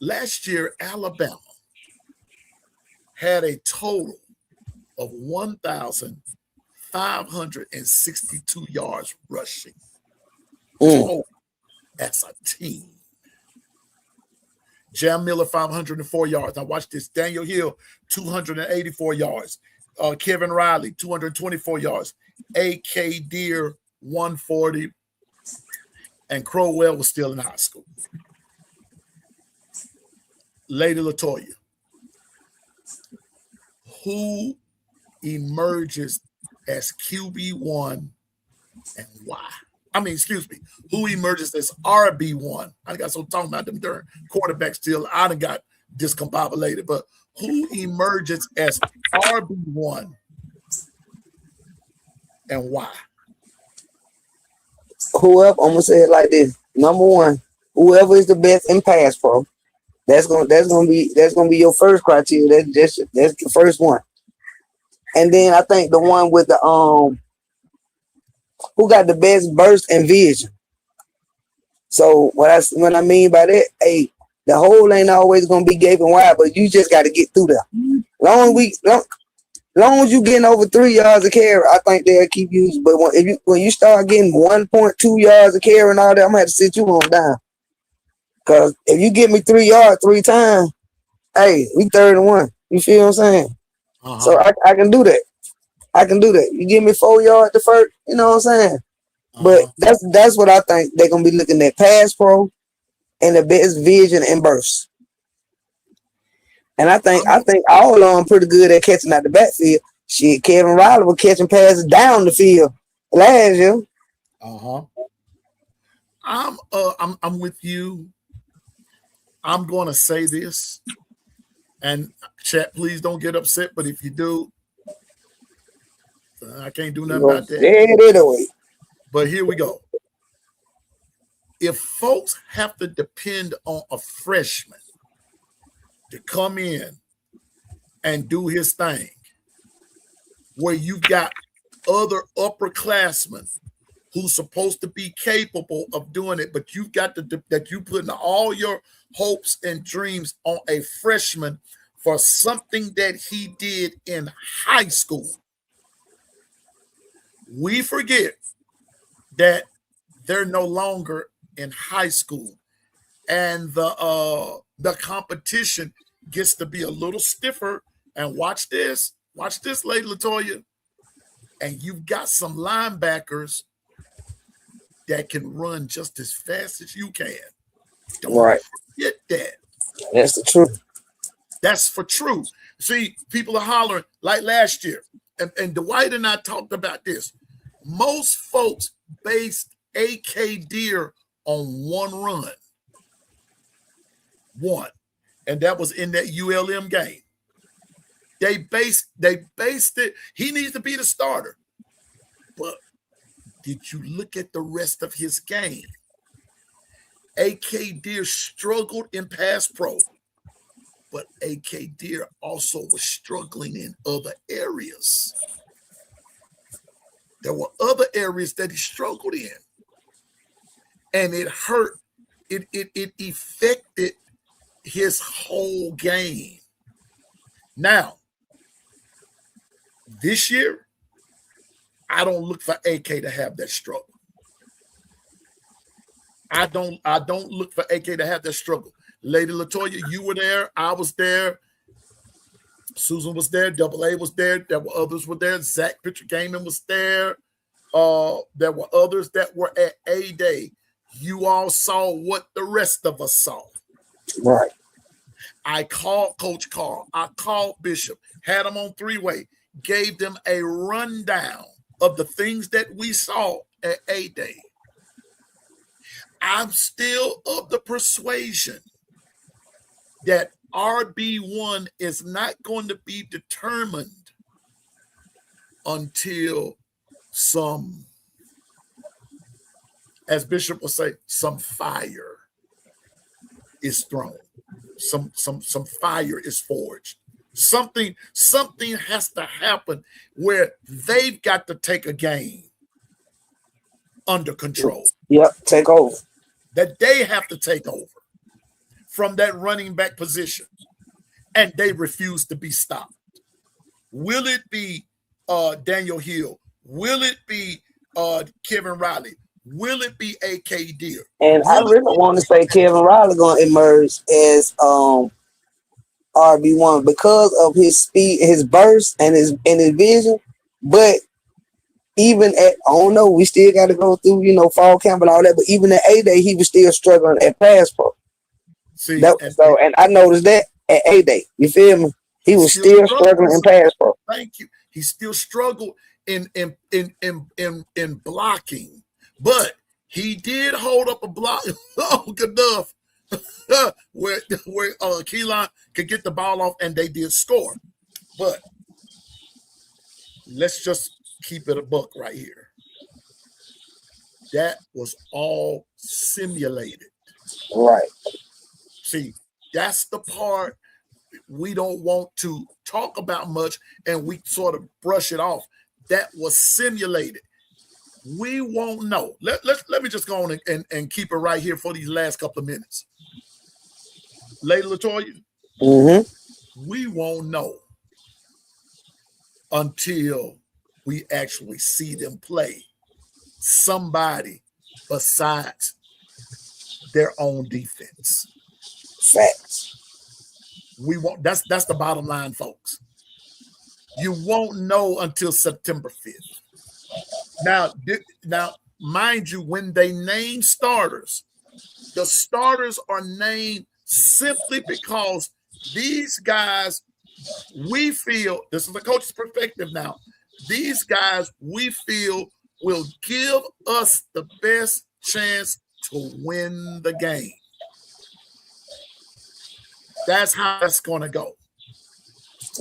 Last year, Alabama had a total of 1,562 yards rushing. That's a team. Jam Miller, 504 yards. Now watch this. Daniel Hill, 284 yards. Kevin Riley, 224 yards. A.K. Deere, 140. And Crowell was still in high school. Lady Latoya, who emerges as QB1 and why? I mean, excuse me, who emerges as RB1? I got so talking about them during quarterbacks till I done got discombobulated, but who emerges as RB1 and why? Whoever, I'm gonna say it like this: number one, whoever is the best in pass pro, that's gonna be your first criteria. That's the first one. And then I think the one with the who got the best burst and vision. So what I mean by that, hey, the hole ain't always gonna be gaping wide, but you just got to get through there. Long as you getting over 3 yards of carry, I think they'll keep using. But when you start getting 1.2 yards of carry and all that, I'm gonna have to sit you on down. Cause if you get me 3 yards 3 times, hey, we 31. You feel what I'm saying? So I can do that. I can do that. You give me 4 yards the first, you know what I'm saying? But that's what I think they're gonna be looking at: pass pro and the best vision and burst. And I think all of them pretty good at catching out the backfield. Shit, Kevin Riley was catching passes down the field last year. I'm with you. I'm gonna say this, and chat, please don't get upset. But if you do, I can't do nothing about that. But here we go. If folks have to depend on a freshman to come in and do his thing, where you got other upperclassmen who's supposed to be capable of doing it, but you've got that you putting all your hopes and dreams on a freshman for something that he did in high school. We forget that they're no longer in high school, and the competition gets to be a little stiffer. And watch this, Lady Latoya, and you've got some linebackers that can run just as fast as you can. Don't forget that. That's the truth. That's for true. See, people are hollering like last year, and Dwight and I talked about this. Most folks based AK Deer on one run. One. And that was in that ULM game. They based it. He needs to be the starter. But did you look at the rest of his game? AK Deer struggled in pass pro, but AK Deer also was struggling in other areas. There were other areas that he struggled in, and it hurt. It affected his whole game. Now, this year, I don't look for AK to have that struggle. I don't look for AK to have that struggle. Lady Latoya, you were there. I was there. Susan was there. Double A was there. There were others were there. Zach Pitcher Gaiman was there. There were others that were at A-Day. You all saw what the rest of us saw. Right. I called Coach Carl. I called Bishop. Had them on three-way. Gave them a rundown of the things that we saw at A-Day. I'm still of the persuasion that RB1 is not going to be determined until some, as Bishop will say, some fire is thrown. Some fire is forged. Something has to happen where they've got to take a game under control. Yep, take over. That they have to take over from that running back position, and they refuse to be stopped. Will it be Daniel Hill? Will it be Kevin Riley? Will it be AK Deer? And I really want to say Kevin Riley going to emerge as RB1 because of his speed, his burst, and his vision. But even at, I don't know, we still got to go through, fall camp and all that. But even at A-Day, he was still struggling at pass pro. See, and I noticed that at A-Day. You feel me? He was still struggling in pass pro. Thank you. He still struggled in blocking, but he did hold up a block long enough where Keelan could get the ball off, and they did score. But let's just keep it a buck right here. That was all simulated. Right. See, that's the part we don't want to talk about much, and we sort of brush it off. That was simulated. We won't know. Let me just go on and keep it right here for these last couple of minutes. Lady LaToya, we won't know until we actually see them play somebody besides their own defense. Facts. We won't. That's the bottom line, folks. You won't know until September 5th. Now, mind you, when they name starters, the starters are named simply because these guys, we feel, this is the coach's perspective now, these guys we feel will give us the best chance to win the game. That's how it's going to go.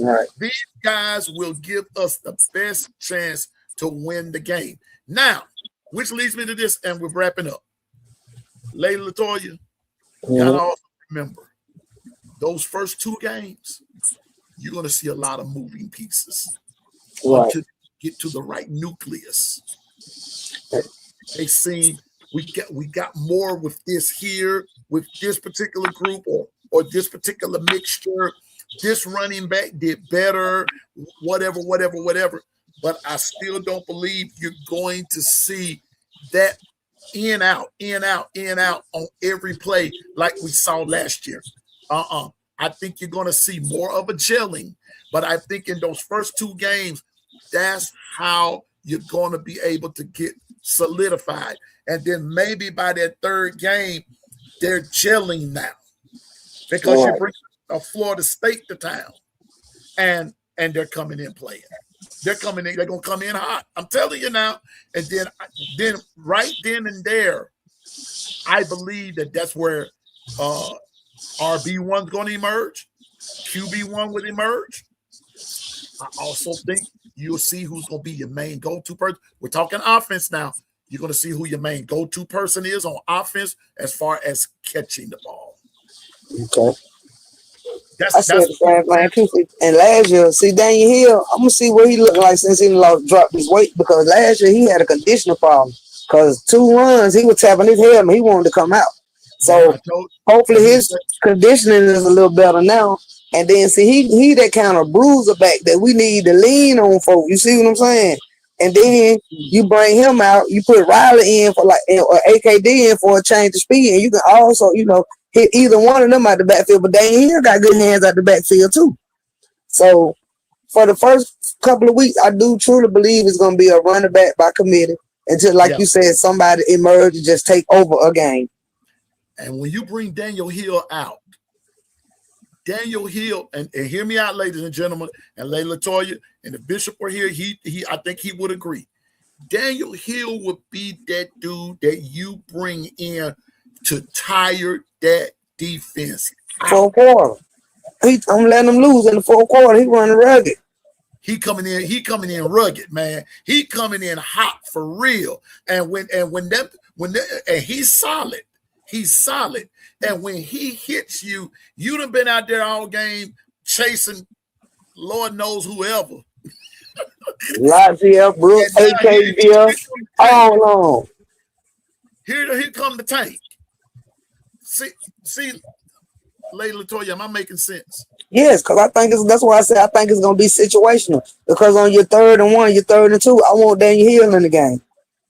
Right. These guys will give us the best chance to win the game. Now, which leads me to this, and we're wrapping up. Lady LaToya, you gotta also remember, those first two games, you're going to see a lot of moving pieces to get to the right nucleus. They seem we got more with this here, with this particular group or this particular mixture. This running back did better, whatever. But I still don't believe you're going to see that in out on every play like we saw last year. I think you're going to see more of a gelling, but I think in those first two games, that's how you're going to be able to get solidified. And then maybe by that third game, they're gelling now because you bring a Florida State to town and they're coming in playing. They're coming in, they're going to come in hot. I'm telling you now. And then right then and there, I believe that's where RB1's going to emerge. QB1 will emerge. I also think you'll see who's going to be your main go-to person. We're talking offense now. You're going to see who your main go-to person is on offense as far as catching the ball. Okay. That's the same thing too. And last year, see Daniel Hill, I'm gonna see what he looked like since he dropped his weight, because last year he had a conditioning problem. Because 2 runs, he was tapping his head and he wanted to come out. So hopefully his conditioning is a little better now. And then see he that kind of bruiser back that we need to lean on folks. You see what I'm saying? And then you bring him out, you put Riley in for or AKD in for a change of speed, and you can also, hit either one of them out the backfield. But Daniel Hill got good hands out the backfield too. So for the first couple of weeks, I do truly believe it's going to be a running back by committee until, like you said, somebody emerge and just take over a game. And when you bring Daniel Hill out, and hear me out, ladies and gentlemen, and Lady LaToya, and if Bishop were here, I think he would agree. Daniel Hill would be that dude that you bring in to tire that defense out. Fourth quarter. I'm letting him lose in the fourth quarter. He running rugged. He coming in rugged, man. He coming in hot for real. And and he's solid. He's solid. And when he hits you, you'd have been out there all game chasing Lord knows whoever. Latvia, Brooks, AKVF, all on. Here come the tank. See, Lady LaToya, am I making sense? Yes, because that's why I said I think it's gonna be situational. Because on your 3rd and 1, your 3rd and 2, I want Daniel Hill in the game.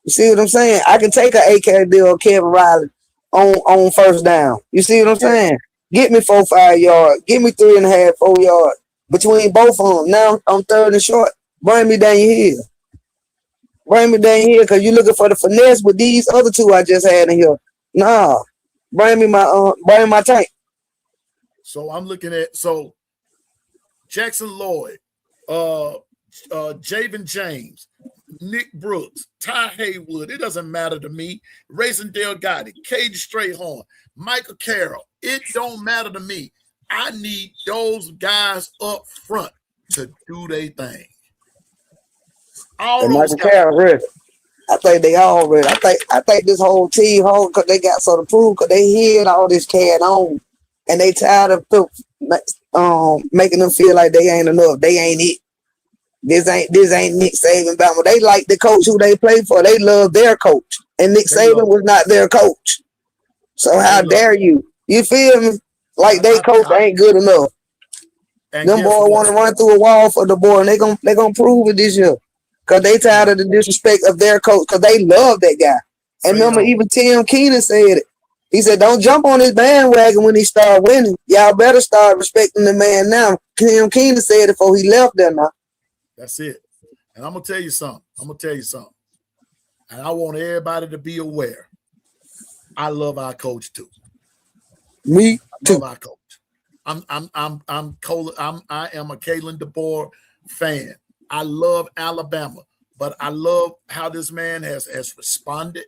You see what I'm saying? I can take an AKD or Kevin Riley on first down. You see what I'm saying? Get me 4-5 yards. Give me 3.5, 4 yards between both of them. Now I'm 3rd and short. Bring me Daniel Hill. Because you're looking for the finesse with these other two I just had in here. Nah. Bring me my tank. So I'm looking at Jackson Lloyd, Javen James, Nick Brooks, Ty Haywood, it doesn't matter to me. Racing Delgado, Cade Strayhorn, Michael Carroll, it don't matter to me. I need those guys up front to do their thing. All And those Michael guys. Carroll ready. I think they all ready. I think this whole team home because they got something to prove because they hearing all this carrying on and they tired of making them feel like they ain't enough. They ain't it. This ain't Nick Saban Bama. They like the coach who they play for. They love their coach. And Nick Saban was not their coach. So how dare you? You feel me? Like they coach ain't good enough. Them boys want to run through a wall for the boy, and they gonna prove it this year. Cause they tired of the disrespect of their coach. Cause they love that guy. And remember, even Tim Keenan said it. He said, "Don't jump on his bandwagon when he start winning. Y'all better start respecting the man now." Tim Keenan said it before he left there now. That's it. And I'm going to tell you something. And I want everybody to be aware. I love our coach too. Me too. I love our coach. I am a Kalen DeBoer fan. I love Alabama, but I love how this man has responded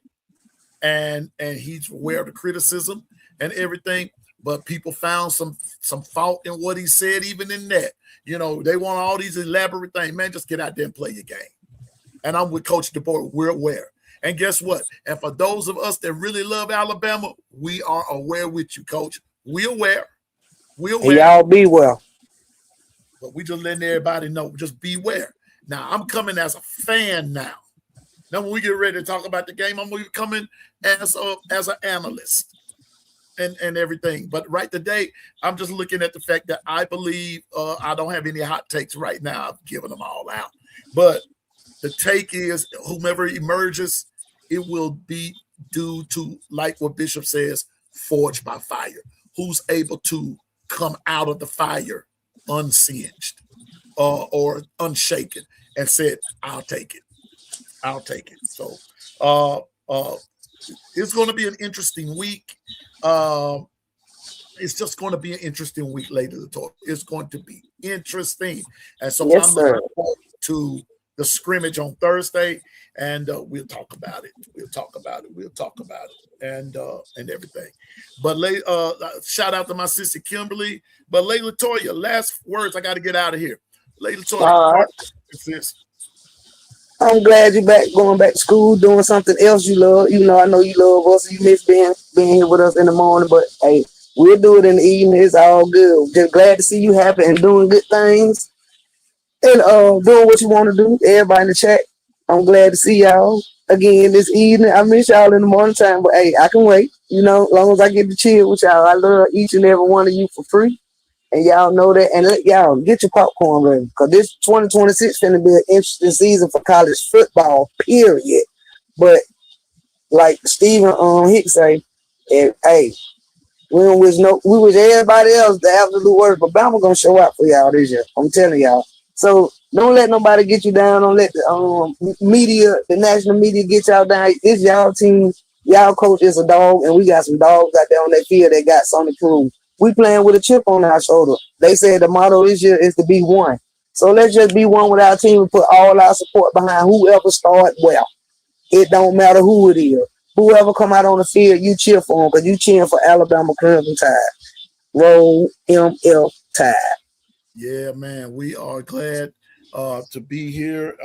and he's aware of the criticism and everything. But people found some fault in what he said, even in that. You know, they want all these elaborate things. Man, just get out there and play your game. And I'm with Coach DeBoer. We're aware. And guess what? And for those of us that really love Alabama, we are aware with you, Coach. We're aware. Y'all be well. But we just letting everybody know. Just beware. Now, I'm coming as a fan now. Now, when we get ready to talk about the game, I'm going to be coming as an analyst. And everything. But right today, I'm just looking at the fact that I believe I don't have any hot takes right now. I've given them all out. But the take is whomever emerges, it will be due to, like what Bishop says, forged by fire. Who's able to come out of the fire unsinged or unshaken and said, I'll take it. So it's going to be an interesting week. It's just going to be an interesting week later to talk. It's going to be interesting. And so I'm looking forward to the scrimmage on Thursday, and we'll talk about it. And everything. But shout out to my sister Kimberly. But Layla Toya, last words, I got to get out of here. Layla Toya, I'm glad you're back, going back to school, doing something else you love. You know, I know you love us. You miss being here with us in the morning, but hey, we'll do it in the evening. It's all good. Just glad to see you happy and doing good things and doing what you want to do. Everybody in the chat, I'm glad to see y'all again this evening. I miss y'all in the morning time, but hey, I can wait. You know, as long as I get to chill with y'all. I love each and every one of you for free. And y'all know that, and let y'all get your popcorn ready, because this 2026 is going to be an interesting season for college football, period. But like Stephen Hicks say, hey, we wish everybody else the absolute worst, but Bama gonna show out for y'all this year. I'm telling y'all. So don't let nobody get you down. Don't let the national media get y'all down. It's y'all team. Y'all coach is a dog, and we got some dogs out there on that field that got something to prove. We playing with a chip on our shoulder. They said the motto this year is to be one. So let's just be one with our team and put all our support behind whoever start well. It don't matter who it is. Whoever come out on the field, you cheer for them because you cheering for Alabama Crimson Tide. Roll MF Tide. Yeah, man, we are glad to be here.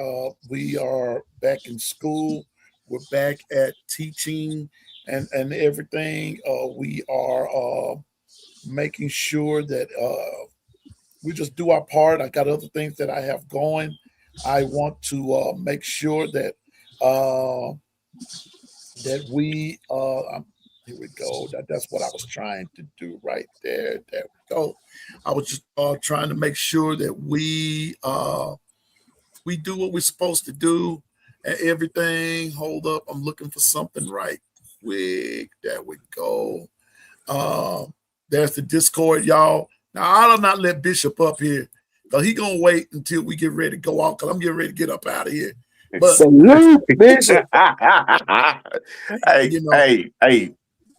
We are back in school. We're back at teaching and everything. We are making sure that we just do our part. I got other things that I have going. I want to make sure that that we here we go. That's what I was trying to do right there. There we go. I was just trying to make sure that we do what we're supposed to do and everything. Hold up, I'm looking for something right quick. There we go. There's the Discord, y'all. Now, I'll not let Bishop up here because he's going to wait until we get ready to go out because I'm getting ready to get up out of here. But salute, Bishop. Hey,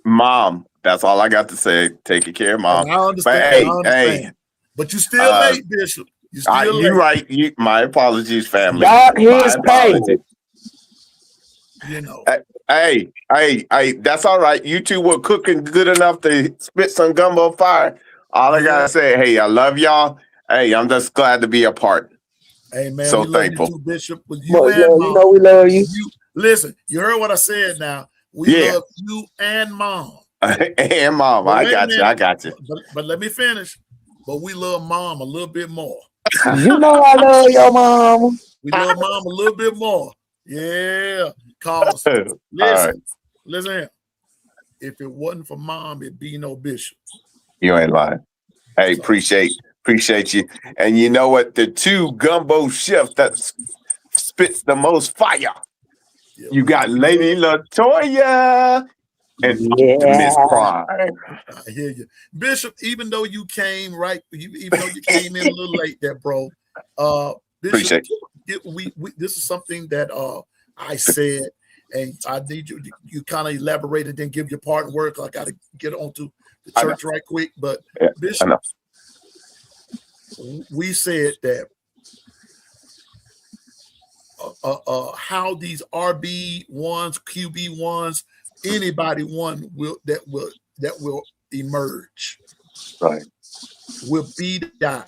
Mom, that's all I got to say. Take care, Mom. I understand. But you still late, Bishop. You still late. You're right. My apologies, family. God his pay. You know. Hey, that's all right. You two were cooking good enough to spit some gumbo fire. All I gotta say, hey, I love y'all. Hey, I'm just glad to be a part. Hey man, So we love you thankful. too, Bishop. With you But and you Mom. know we love you. You listen. You heard what I said. Now we Yeah. love you and Mom. And Mom, But I wait a got you. minute. I got you. But let me finish. But we love Mom a little bit more. You know I love your mom. We love Mom a little bit more. Yeah. Cause All right. listen here. If it wasn't for Mom, it'd be no Bishop. You ain't lying. Hey, So, appreciate you. And you know what? The two gumbo chefs that spits the most fire. yeah, You got Lady Latoya and Optimus Yeah. Prime. I hear you, Bishop. Even though you came even though you came in a little late, there, bro. Bishop, Appreciate we this is something that I said, and I need you kind of elaborate and then give your part in work. I got to get onto the church right quick, but Yeah, Bishop, we said that how these RB ones, QB ones, anybody one that will emerge, right. will be the guy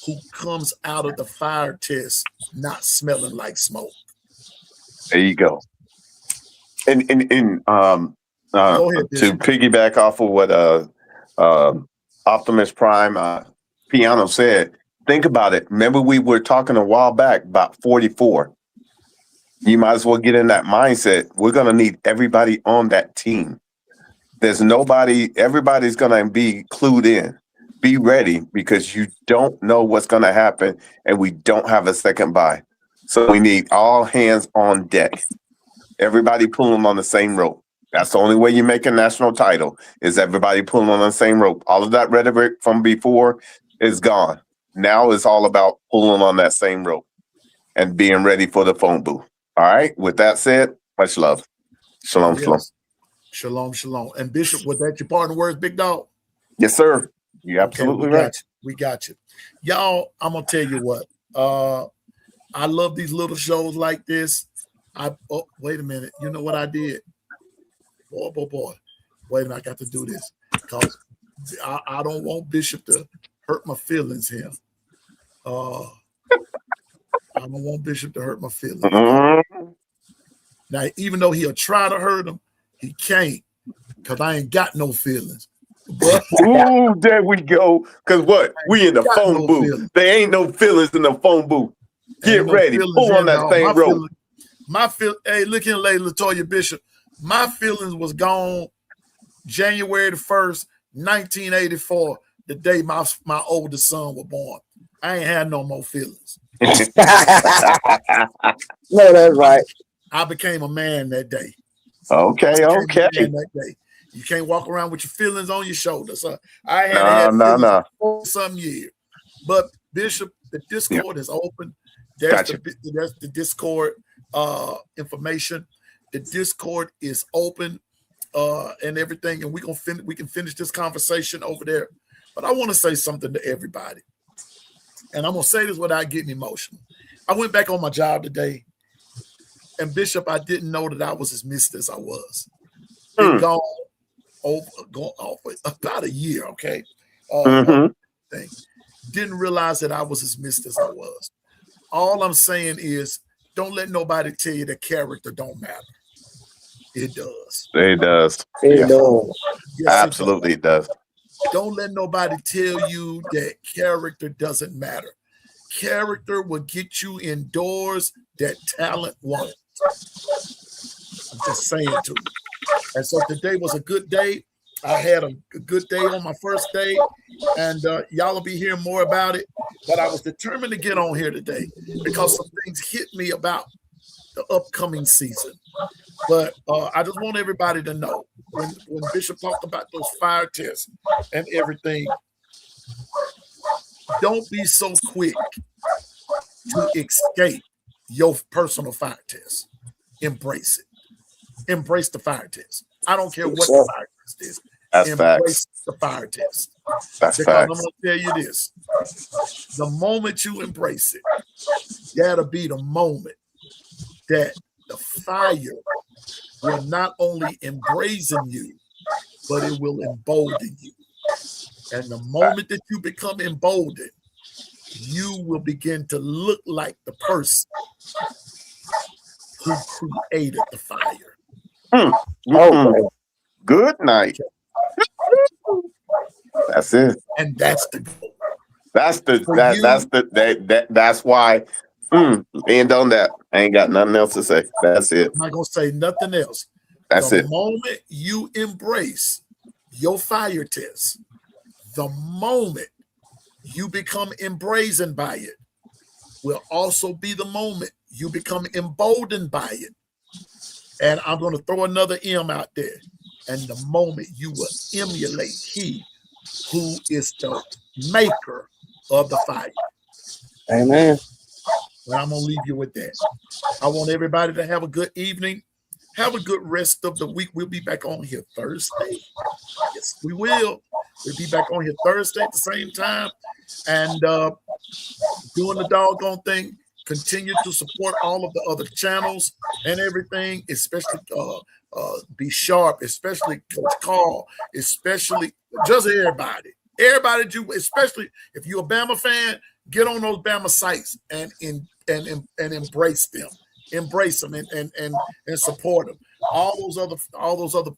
who comes out of the fire test not smelling like smoke. There you go. And Go ahead, to Bishop. piggyback off of what Optimus Prime Piano said, think about it. Remember, we were talking a while back about 44. You might as well get in that mindset. We're going to need everybody on that team. Everybody's going to be clued in. Be ready because you don't know what's going to happen and we don't have a second bye. So we need all hands on deck. Everybody pulling on the same rope. That's the only way you make a national title is everybody pulling on the same rope. All of that rhetoric from before is gone. Now it's all about pulling on that same rope and being ready for the phone booth. All right. With that said, much love. Shalom, shalom. Shalom, shalom. And Bishop, was that your partner words, big dog? Yes, sir. You're absolutely right. We got you. Y'all, I'm gonna tell you what. I love these little shows like this. Wait a minute. You know what I did? Boy. Wait a minute, I got to do this because I don't want Bishop to hurt my feelings here. I don't want Bishop to hurt my feelings. Mm-hmm. Now, even though he'll try to hurt him, he can't because I ain't got no feelings. But ooh, there we go. Because what? We in the phone booth. Feelings. There ain't no feelings in the phone booth. Get ready. Pull on that same rope. Hey, look here, Lady Latoya Bishop. My feelings was gone January the 1st, 1984, the day my oldest son was born. I ain't had no more feelings. No, that's right. I became a man that day. Okay. That day. You can't walk around with your feelings on your shoulders. I had feelings for some years. But Bishop, the Discord is open. There's the Discord information. The Discord is open and everything, and we can finish this conversation over there. But I want to say something to everybody, and I'm gonna say this without getting emotional. I went back on my job today, and Bishop, I didn't know that I was as missed as I was. It gone off about a year. Okay, thing. Didn't realize that I was as missed as I was. All I'm saying is, don't let nobody tell you that character don't matter. It does. It does. It does. Yes, absolutely it does. Don't let nobody tell you that character doesn't matter. Character will get you indoors that talent won't. I'm just saying to you. And so today was a good day. I had a good day on my first day, and y'all will be hearing more about it. But I was determined to get on here today because some things hit me about the upcoming season. But I just want everybody to know when Bishop talked about those fire tests and everything, don't be so quick to escape your personal fire test. Embrace it. Embrace the fire test. I don't care what the fire test is. That's Embrace facts. the fire test. That's because facts. I'm going to tell you this. The moment you embrace it, that'll be the moment that the fire will not only embrazen you, but it will embolden you. And the moment that you become emboldened, you will begin to look like the person who created the fire. Okay. Good night. That's it. And that's the goal. That's the For that you, that's the that's why. End on that. I ain't got nothing else to say. That's it. I'm not going to say nothing else. That's The it. moment you embrace your fire test, the moment you become embrazened by it, will also be the moment you become emboldened by it. And I'm going to throw another M out there. And the moment you will emulate he who is the maker of the fire. Amen. And I'm going to leave you with that. I want everybody to have a good evening. Have a good rest of the week. We'll be back on here Thursday. Yes, we will. We'll be back on here Thursday at the same time. And doing the doggone thing. Continue to support all of the other channels and everything, especially Be Sharp, especially Coach Carl, especially just everybody. Everybody, especially if you're a Bama fan, get on those Bama sites and embrace them. Embrace them and support them. All those other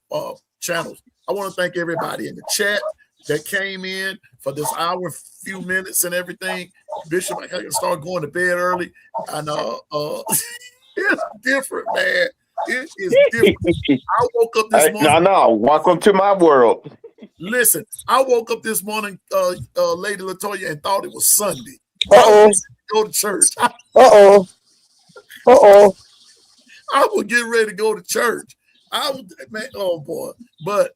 channels. I want to thank everybody in the chat that came in for this hour, few minutes, and everything. Bishop, I gotta start going to bed early. And it's different, man. It is different. I woke up this morning. No. Welcome to my world. Listen, I woke up this morning, Lady Latoya, and thought it was Sunday. Uh-oh. Go to church. Uh-oh. Uh-oh. I would get ready to go to church. Man, oh boy. But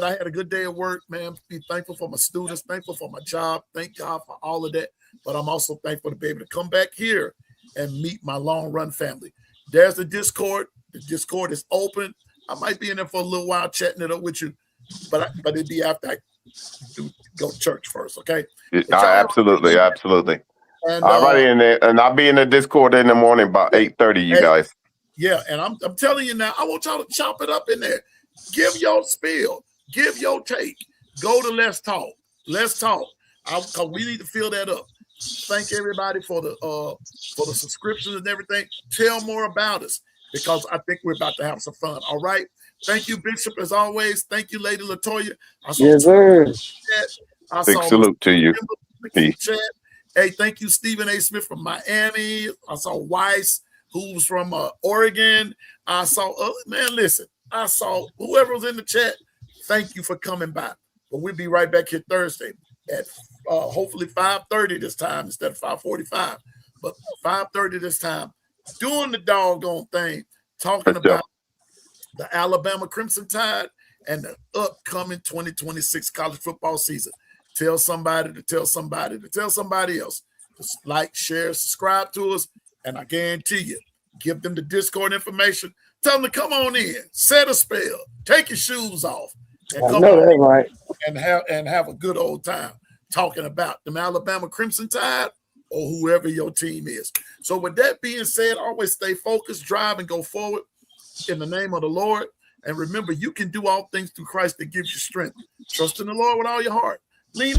I had a good day at work, man. Be thankful for my students, thankful for my job. Thank God for all of that. But I'm also thankful to be able to come back here and meet my long run family. There's the Discord. The Discord is open. I might be in there for a little while chatting it up with you, but it'd be after I go to church first, okay? Absolutely. And Alrighty in there, and I'll be in the Discord in the morning about 8:30. You guys. Yeah, and I'm telling you now, I want y'all to chop it up in there. Give your spiel. Give your take. Go to Let's Talk. Let's Talk. Because we need to fill that up. Thank everybody for the subscriptions and everything. Tell more about us because I think we're about to have some fun. All right. Thank you, Bishop, as always. Thank you, Lady Latoya. Yes, sir. Big salute to you. Chat. Hey, thank you, Stephen A. Smith from Miami. I saw Weiss, who's from Oregon. I saw, man, listen, I saw whoever was in the chat. Thank you for coming by. But we'll be right back here Thursday at hopefully 5:30 this time instead of 5:45. But 5:30 this time, doing the doggone thing, talking about the Alabama Crimson Tide and the upcoming 2026 college football season. Tell somebody to tell somebody to tell somebody else. Just like, share, subscribe to us, and I guarantee you, give them the Discord information. Tell them to come on in, set a spell, take your shoes off, and come on right. and have a good old time talking about the Alabama Crimson Tide or whoever your team is. So with that being said, always stay focused, drive, and go forward in the name of the Lord. And remember, you can do all things through Christ that gives you strength. Trust in the Lord with all your heart. Lean